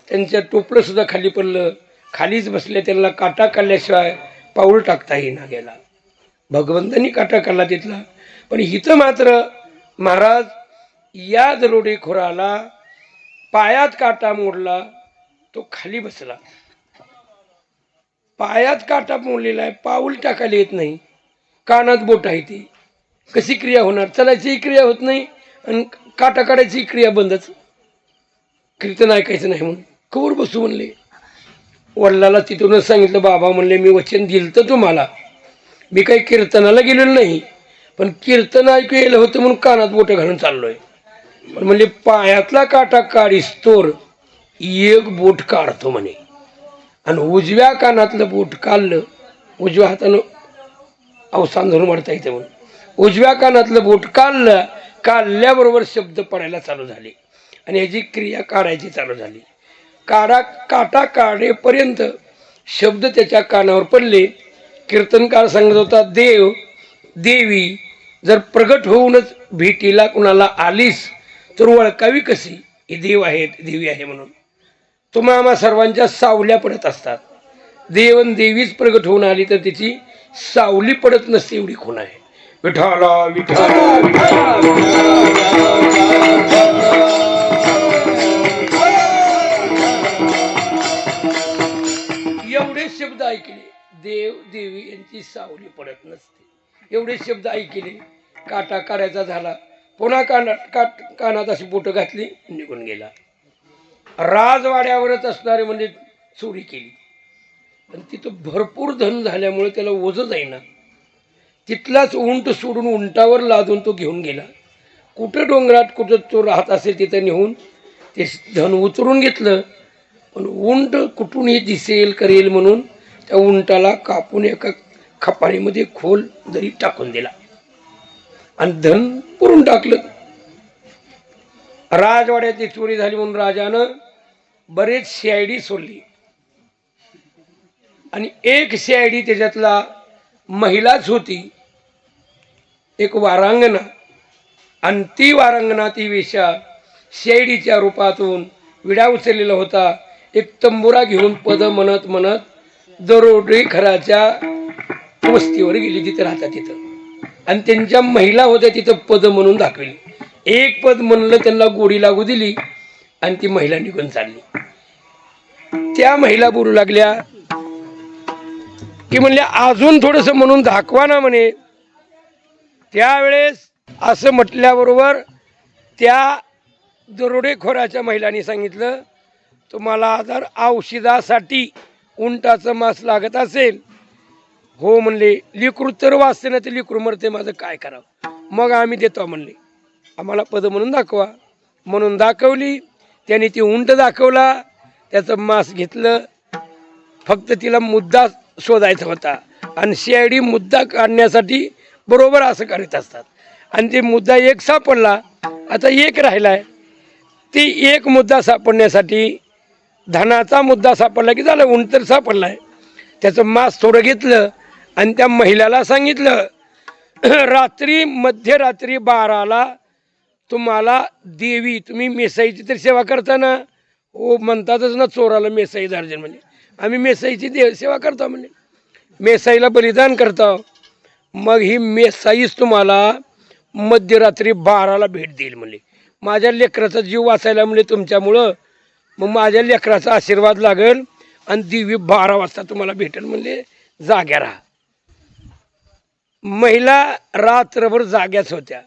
त्यांच्या टोपलं सुद्धा खाली पडलं. खालीच बसले, त्यांना काटा काढल्याशिवाय पाऊल टाकता येईना गेला. भगवंतांनी काटा काढला तिथला. पण हिथं मात्र महाराज या दरोडेखोराला पायात काटा मोडला, तो खाली बसला. पायात काटा मोडलेला आहे, पाऊल टाकायला येत नाही, कानात बोट आहे, ती कशी क्रिया होणार? चलायची क्रिया होत नाही आणि काटा काढायची क्रिया बंदच. कीर्तन ऐकायचं नाही म्हणून कवर बसू म्हणले. वडिलाला तिथूनच सांगितलं, बाबा म्हणले मी वचन दिलं तर तुम्हाला, मी काही कीर्तनाला गेलेलो नाही, पण कीर्तन ऐकू येलं होतं म्हणून कानात बोटं घालून चाललोय. पण म्हणले पायातला काटा काढीस्तोर एक बोट काढतो म्हणे, आणि उजव्या कानातलं बोट काढलं, उजव्या हातानं अवसान धरून वाढता येते म्हणून उजव्या कानातलं बोट काढल्याबरोबर शब्द पडायला चालू झाले आणि ह्याची क्रिया काढायची चालू झाली. काटा काढेपर्यंत शब्द त्याच्या कानावर पडले. कीर्तनकार सांगत होता, देव देवी जर प्रगट होऊनच भेटीला कुणाला आलीस तर ओळखावी कशी ही देव आहेत देवी आहे म्हणून? तुम्हा आम्हा सर्वांच्या सावल्या पडत असतात. देवन देवीच प्रगट होऊन आली तर तिची सावली पडत नसते, एवढी खूण आहे. विठाला विठाला एवढे शब्द ऐकले, देव देवी यांची सावली पडत नसते, एवढे शब्द ऐकले. काटा काढायचा झाला, पुन्हा कानात अशी बोटं घातली, निघून गेला. राजवाड्यावरच असणारे म्हणजे चोरी केली, पण तिथं भरपूर धन झाल्यामुळे त्याला ओझं जाईना. तिथलाच उंट सोडून उंटावर लादून तो घेऊन गेला. कुठं डोंगरात कुठं तो राहत असेल तिथं नेऊन ते धन उचलून घेतलं. पण उंट कुठूनही दिसेल करेल म्हणून त्या उंटाला कापून एका खपारीमध्ये खोल दरीत टाकून दिला आणि धन पुरून टाकलं. राजवाड्याची चोरी झाली म्हणून राजानं बरेच CID सोडली आणि एक CID त्याच्यातला महिलाच होती, एक वारांगना, आणि ती वारांगना ती वेश्या CIDच्या रूपातून विडा उचललेला होता. एक तंबुरा घेऊन पद म्हणत म्हणत दरोडेखोराच्या वस्तीवर गेली, तिथं राहतात तिथं, आणि त्यांच्या महिला होत्या तिथं पद म्हणून दाखवली. एक पद म्हणलं त्यांना गोडी लागू दिली आणि ती महिला निघून चालली. त्या महिला बोलू लागल्या की म्हणल्या अजून थोडस म्हणून दाखवा ना म्हणे. त्यावेळेस असं म्हटल्याबरोबर त्या दरोडेखोराच्या महिलांनी सांगितलं, तुम्हाला जर औषधासाठी उंटाचं मांस लागत असेल, हो म्हणले, लिकरू तर वाचते ना, ते लिकरू मरते, माझं काय करावं? मग आम्ही देतो म्हणले, आम्हाला पद म्हणून दाखवा. म्हणून दाखवली. त्याने ती उंट दाखवला, त्याचं मांस घेतलं. फक्त तिला मुद्दा शोधायचा होता आणि CID मुद्दा काढण्यासाठी बरोबर असं करत असतात. आणि ते मुद्दा एक सापडला, आता एक राहिलाय. ती एक मुद्दा सापडण्यासाठी धनाचा मुद्दा सापडला की झालं, उंट तर सापडलाय. त्याचं मांस थोडं घेतलं आणि त्या महिलाला सांगितलं, रात्री मध्यरात्री 12ला तुम्हाला देवी, तुम्ही मेसाईची तर सेवा करता ना? हो म्हणतातच ना, चोराला मेसाई दार्जन, म्हणजे आम्ही मेसाईची सेवा करतो म्हणजे मेसाईला बलिदान करतो. मग ही मेसाईच तुम्हाला मध्यरात्री 12ला भेट देईल म्हणले. माझ्या लेकराचा जीव वाचायला म्हणजे तुमच्यामुळं, मग माझ्या लेकराचा आशीर्वाद लागेल आणि देवी 12 वाजता तुम्हाला भेटेल म्हणले. जाग्या राहा. महिला रात्रभर जाग्याच होत्या.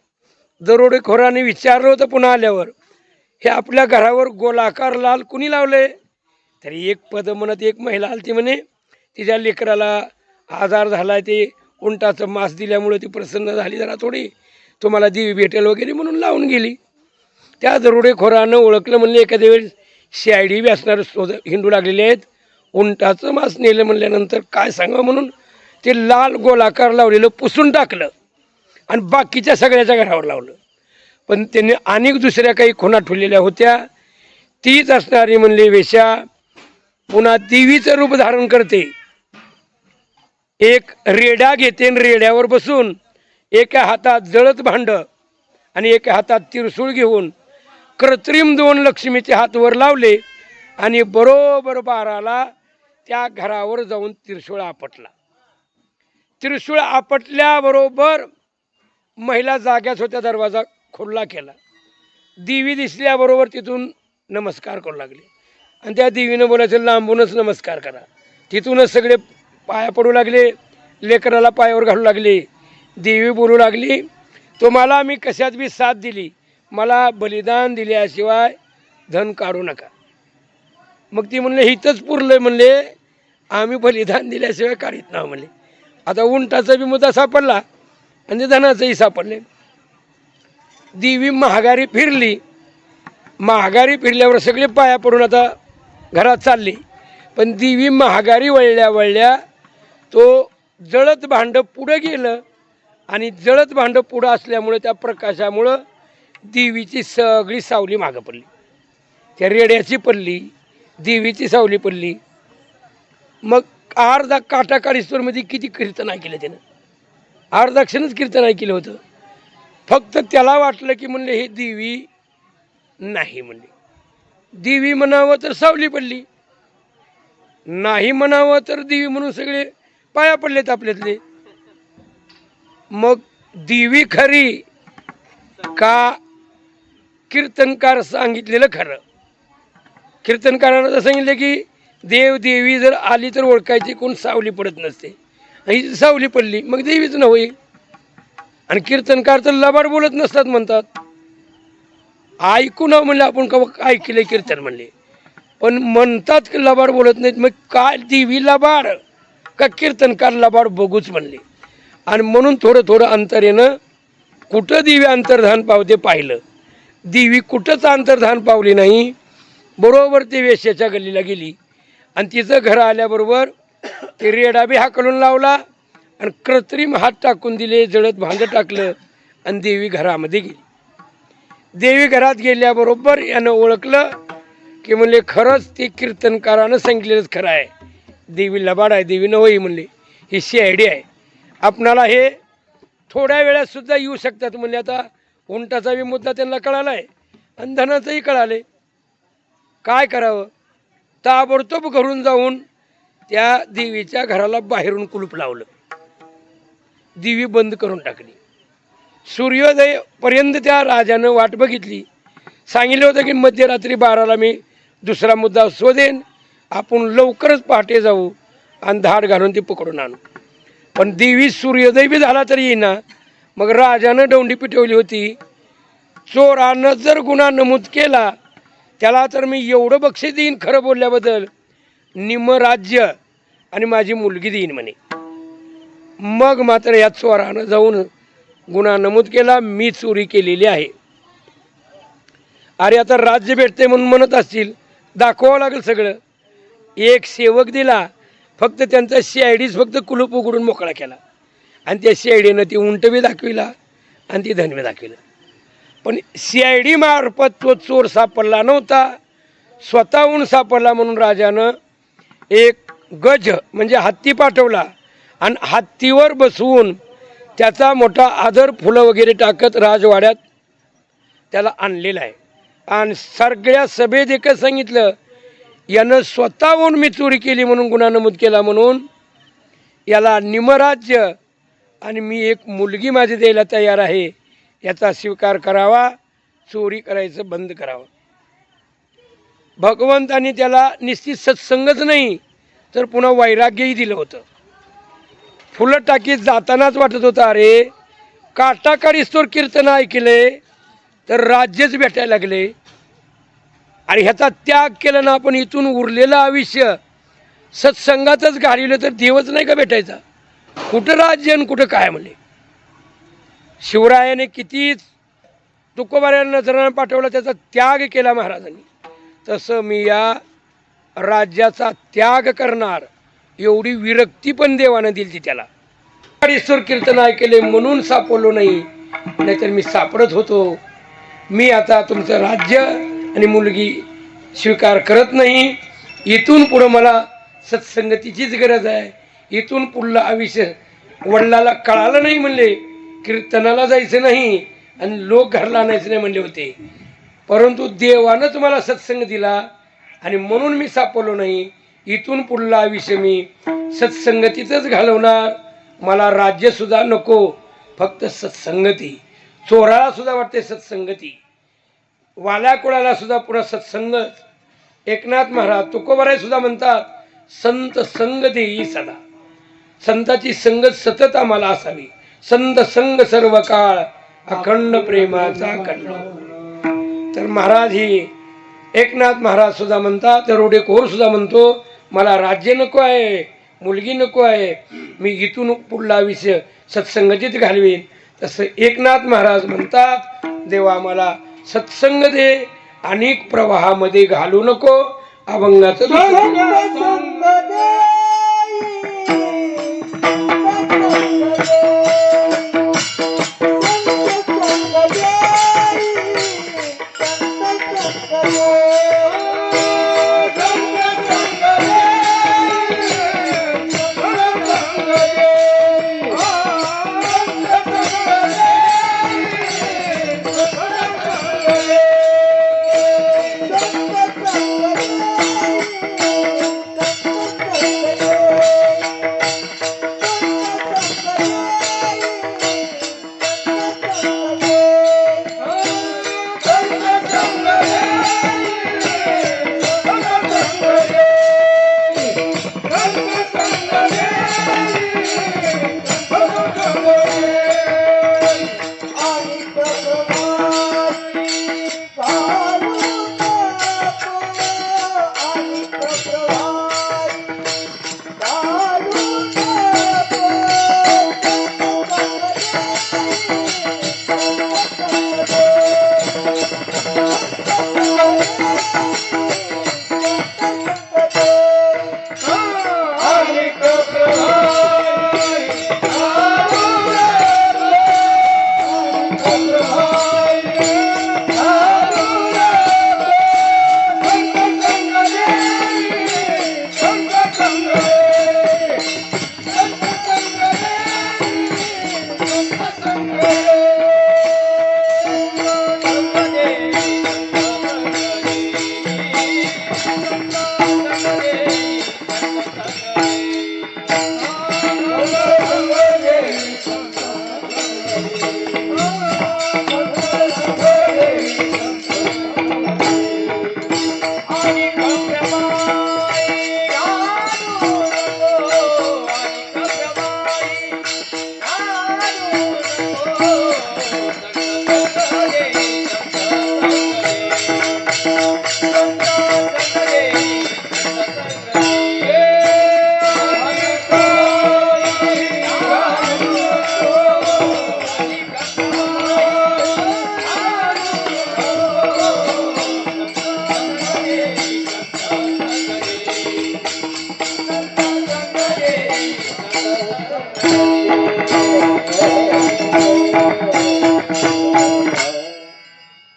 दरोडेखोराने विचारलं होतं पुन्हा आल्यावर, हे आपल्या घरावर गोलाकार लाल कुणी लावले? तरी एक पद म्हणत एक महिला आलती म्हणे, तिच्या लेकराला आजार झाला, ते उंटाचं मांस दिल्यामुळे ती प्रसन्न झाली जरा थोडी, तुम्हाला देवी भेटेल वगैरे म्हणून लावून गेली. त्या दरोडेखोरानं ओळखलं म्हणले, एखाद्या वेळेस CID बी असणार हिंडू लागलेले आहेत. उंटाचं मांस नेलं म्हणल्यानंतर काय सांगा म्हणून ते लाल गोलाकार लावलेलं पुसून टाकलं आणि बाकीच्या सगळ्याच्या घरावर लावलं. पण त्यांनी अनेक दुसऱ्या काही खुणा ठेवलेल्या होत्या. तीच असणारी म्हणले वेश्या पुन्हा देवीचं रूप धारण करते. एक रेड्या घेते आणि रेड्यावर बसून एका हातात जळत भांड आणि एका हातात तिरसूळ घेऊन कृत्रिम 2 लक्ष्मीचे हात वर लावले आणि बरोबर 12ला त्या घरावर जाऊन तिरसूळ आपटला. तिरसूळ आपटल्याबरोबर महिला जाग्याच होत्या, दरवाजा खुल्ला केला. देवी दिसल्याबरोबर तिथून नमस्कार करू लागले आणि त्या देवीनं बोलायचं, लांबूनच नमस्कार करा. तिथूनच सगळे पाया पडू लागले, लेकराला पायावर घालू लागले. देवी बोलू लागली, तुम्हाला मी कशात बी साथ दिली, मला बलिदान दिल्याशिवाय धन काढू नका. मग ती म्हणले हिथंच पुरलं, म्हणले आम्ही बलिदान दिल्याशिवाय काढीत ना म्हणले. आता उंटाचा बी मुद्दा सापडला आणि धनाचंही सापडले. देवी महागारी फिरली. महागारी फिरल्यावर सगळे पाया पडून आता घरात चालली. पण देवी महागारी वळल्या तो जळत भांडं पुढं गेलं आणि जळत भांडं पुढं असल्यामुळे त्या प्रकाशामुळं देवीची सगळी सावली मागं पडली. त्या रेड्याची पडली, देवीची सावली पडली. मग अर्धा काटाकाळीस्तोरमध्ये किती कीर्तन ऐकलं त्यानं, अर्धा क्षणच कीर्तन ऐकलं होतं. फक्त त्याला वाटलं की म्हणले हे देवी नाही, म्हणले देवी म्हणावं तर सावली पडली, नाही म्हणावं तर देवी म्हणून सगळे पाया पडलेत आपल्यातले. मग देवी खरी का कीर्तनकार सांगितलेलं खरं? कीर्तनकारानं तर सांगितलं की देव देवी जर आली तर ओळखायची, कोण सावली पडत नसते, ही सावली पडली मग देवीच न होईल. आणि कीर्तनकार तर लबाड बोलत नसतात म्हणतात. ऐकू न म्हणले आपण का ऐकले कीर्तन म्हणले, पण म्हणतात की लबाड बोलत नाहीत. मग काय देवी लबाड का कीर्तनकार लबाड बघूच म्हणले. आणि म्हणून थोडं अंतर येणं, कुठं देवी अंतर्धान पावते पाहिलं. देवी कुठंच अंतर्धान पावली नाही. बरोबर ते वेश्याच्या गल्लीला गेली आणि तिचं घर आल्याबरोबर ते रेडा बी हाकलून लावला आणि कृत्रिम हात टाकून दिले, जळत भांडं टाकलं आणि देवी घरामध्ये गेली. देवी घरात गेल्याबरोबर यानं ओळखलं की म्हणले खरंच ते कीर्तनकारानं सांगितलेलंच खरं आहे, देवी लबाड आहे, देवी न होई म्हणले, ही CID आहे. आपणाला हे थोड्या वेळात सुद्धा येऊ शकतात म्हणले. आता उंटाचा बी मुद्दा त्यांना कळाला आहे आणि धनाचंही कळाले. काय करावं? ताबडतोब घरून जाऊन त्या देवीच्या घराला बाहेरून कुलूप लावलं, देवी बंद करून टाकली. सूर्योदयपर्यंत त्या राजानं वाट बघितली. सांगितलं होतं की मध्यरात्री 12ला मी दुसरा मुद्दा शोधेन, आपण लवकरच पहाटे जाऊ आणि धाड घालून ती पकडून आणू. पण देवी सूर्योदय बी झाला तरी येईना. मग राजानं डोंडी पिटवली होती, चोरानं जर गुन्हा नमूद केला त्याला तर मी एवढं बक्षीस देईन खरं बोलल्याबद्दल, निम्म राज्य आणि माझी मुलगी देईन म्हणे. मग मात्र या चोरानं जाऊन गुन्हा नमूद केला, मी चोरी केलेली आहे. अरे आता राज्य भेटते म्हणून म्हणत असतील, दाखवावं लागेल सगळं. एक सेवक दिला, फक्त त्यांचा CIDच फक्त कुलूप उघडून मोकळा केला आणि त्या CIDनं ती उंट बी दाखविला आणि ती धन बी दाखविलं. पण CID मार्फत तो चोर सापडला नव्हता, स्वतःहून सापडला. म्हणून राजानं एक गज म्हणजे हत्ती पाठवला आणि हत्तीवर बसवून त्याचा मोठा आदर फुलं वगैरे टाकत राजवाड्यात त्याला आणलेला आहे. आणि सगळ्या सभेत एकच सांगितलं, यानं स्वतःहून मी चोरी केली म्हणून गुन्हा नमूद केला, म्हणून याला निमराज्य आणि मी एक मुलगी माझी द्यायला तयार आहे, याचा स्वीकार करावा, चोरी करायचं बंद करावं. भगवंतानी त्याला निश्चित सत्संगच नाही तर पुन्हा वैराग्यही दिलं होतं. फुलं टाकीत जातानाच वाटत होतं अरे काटाकाळीस्तोर कीर्तन ऐकले तर राज्यच भेटायला लागले. आणि ह्याचा त्याग केला ना आपण, इथून उरलेलं आयुष्य सत्संगातच घालवलं तर देवच नाही का भेटायचा? कुठं राज्य आणि कुठं काय म्हणले. शिवरायाने किती तुकोबाऱ्यांना नजरानं पाठवला, त्याचा त्याग केला महाराजांनी. तसं मी या राज्याचा त्याग करणार एवढी विरक्ती पण देवानं दिली त्याला. ईश्वर कीर्तन ऐकले म्हणून सापडलो नाही, नाहीतर मी सापडत होतो. मी आता तुमचं राज्य आणि मुलगी स्वीकार करत नाही. इथून पुढं मला सत्संगतीचीच गरज आहे. इथून पुढलं आयुष्य वडिलाला कळालं नाही म्हणले, कीर्तनाला जायचं नाही आणि लोक घरला आणायचं नाही म्हणले होते. परंतु देवानं तुम्हाला सत्संग दिला आणि म्हणून मी सापडलो नाही. इथून पुढलं आयुष्य मी सत्संगतीतच घालवणार. मला राज्यसुद्धा नको, फक्त सत्संगती. चोराला सुद्धा वाटते सत्संगती, वाल्या कुळाला सुद्धा पुन्हा सत्संगच. एकनाथ महाराज तुकोबाराय सुद्धा म्हणतात, संत संग देई सदा. संताची संगत सतत आम्हाला असावी. संत संग सर्व काळ अखंड प्रेमाचा कल्लो. तर महाराज ही एकनाथ महाराज सुद्धा म्हणतात, दरोडेखोर सुद्धा म्हणतो, मला राज्य नको आहे, मुलगी नको आहे, मी इथून पुढला विषय सत्संगतीत घालवीन. तसं एकनाथ महाराज म्हणतात, देवा मला सत्संग दे, अनेक प्रवाहामध्ये घालू नको. अभंगाचं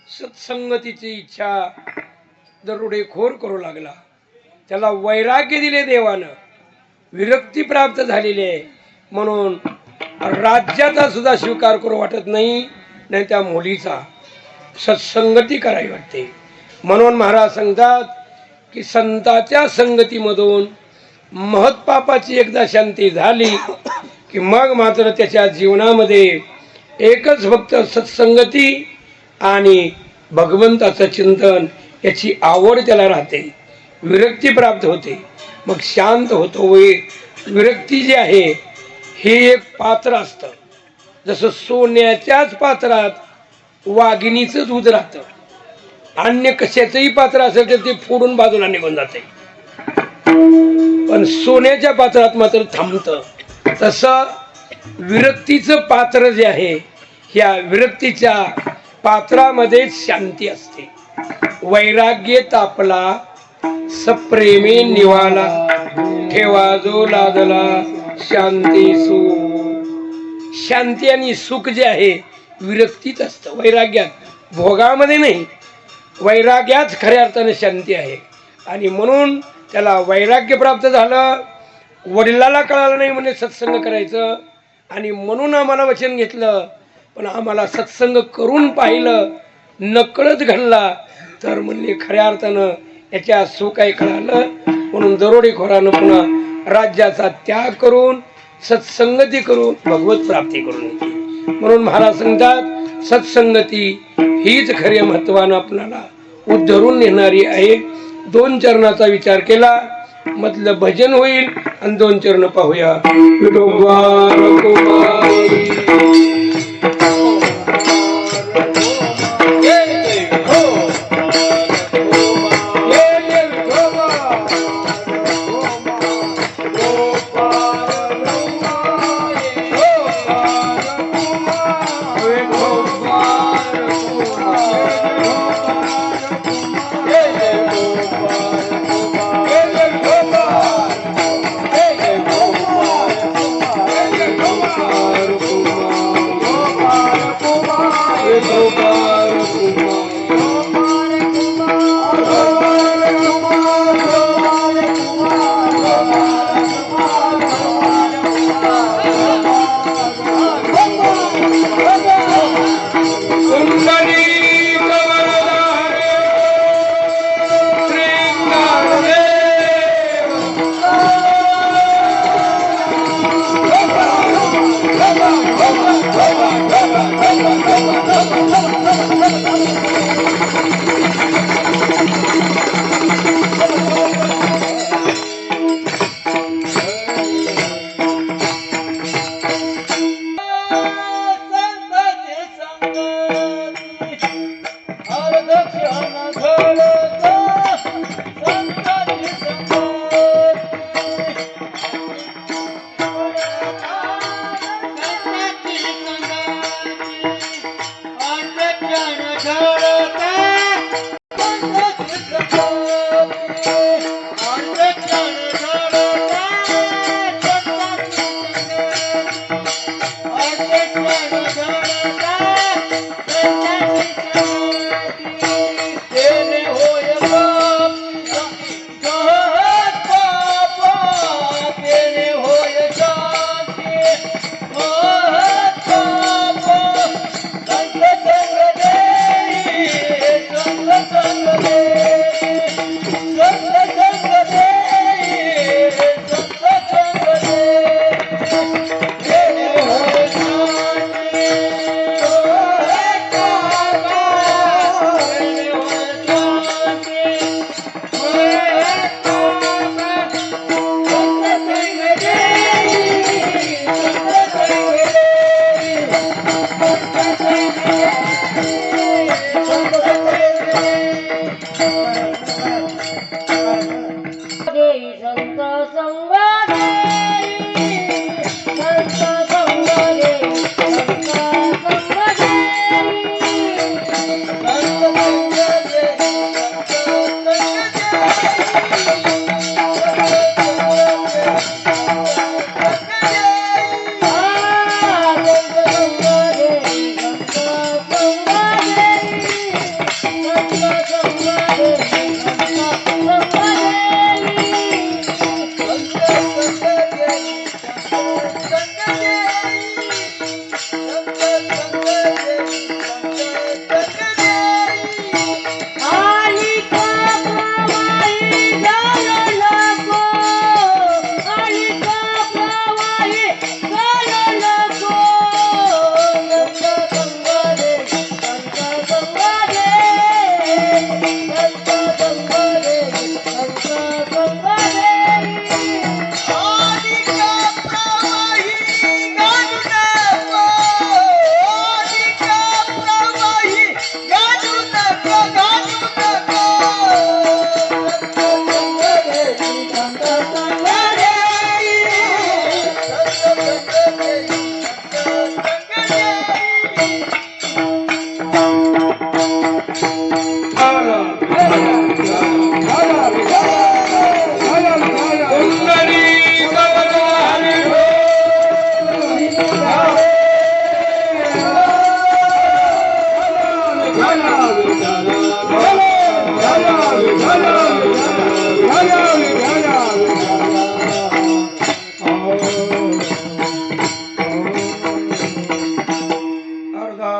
सत्संगतीची इच्छा दरोडेखोर करू लागला. त्याला वैराग्य दिले देवानं, विरक्ती प्राप्त झालेली आहे. म्हणून राज्याचा सुद्धा स्वीकार करू वाटत नाही, नाही त्या मुलीचा सत्संगती करावी वाटते. म्हणून महाराज सांगतात की संताच्या संगतीमधून महत्पापाची एकदा शांती झाली की मग मात्र त्याच्या जीवनामध्ये एकच फक्त सत्संगती आणि भगवंताचं चिंतन याची आवड त्याला राहते. विरक्ती प्राप्त होते, मग शांत होतो. विरक्ती जी आहे हे एक पात्र असतं. जसं सोन्याच्याच पात्रात वाघिणीचं दूध राहतं, अन्य कशाचंही पात्र असेल तर ते फोडून बाजूला निघून जाते, पण सोन्याच्या पात्रात मात्र थांबतं. तसं विरक्तीचं पात्र जे आहे, ह्या विरक्तीच्या पात्रामध्ये शांती असते. वैराग्य तापला सप्रेमी निवाला, ठेवा जो लादला शांती सुख. शांती आणि सुख जे आहे विरक्तीत असतं, वैराग्यात, भोगामध्ये नाही. वैराग्याच खऱ्या अर्थाने शांती आहे. आणि म्हणून त्याला वैराग्य प्राप्त झालं. वडिलाला कळालं नाही म्हणजे सत्संग करायचं, आणि म्हणून आम्हाला वचन घेतलं, पण आम्हाला सत्संग करून पाहिलं, नकळत घडला, तर म्हणले खऱ्या अर्थानं याच्या असं काय कळालं. म्हणून दरोडेखोरानं पुन्हा राज्याचा त्याग करून सत्संगती करून भगवत प्राप्ती करून घेतली. म्हणून महाराज सांगतात सत्संगती हीच खरे महत्वानं आपल्याला उद्धरून नेणारी आहे. 2 चरणाचा विचार केला, मधलं भजन होईल, आणि 2 चरण पाहूया. विठोबा रखुमाई.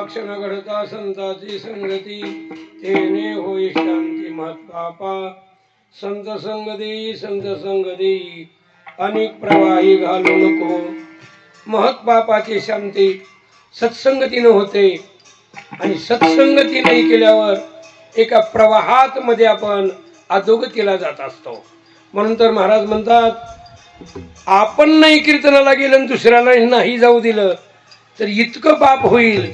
क्षण घडता संताची संगती तेने होई शांती महत्पापा संत संग देई अनेक प्रवाही घालू नको महत्पापाची शांती सत्संगतीने होते आणि सत्संगती नाही केल्यावर एका प्रवाहात मध्ये आपण अधोगतीला जात असतो. म्हणून तर महाराज म्हणतात आपण नाही कीर्तनाला गेलं आणि दुसऱ्याला नाही जाऊ दिलं तर इतकं पाप होईल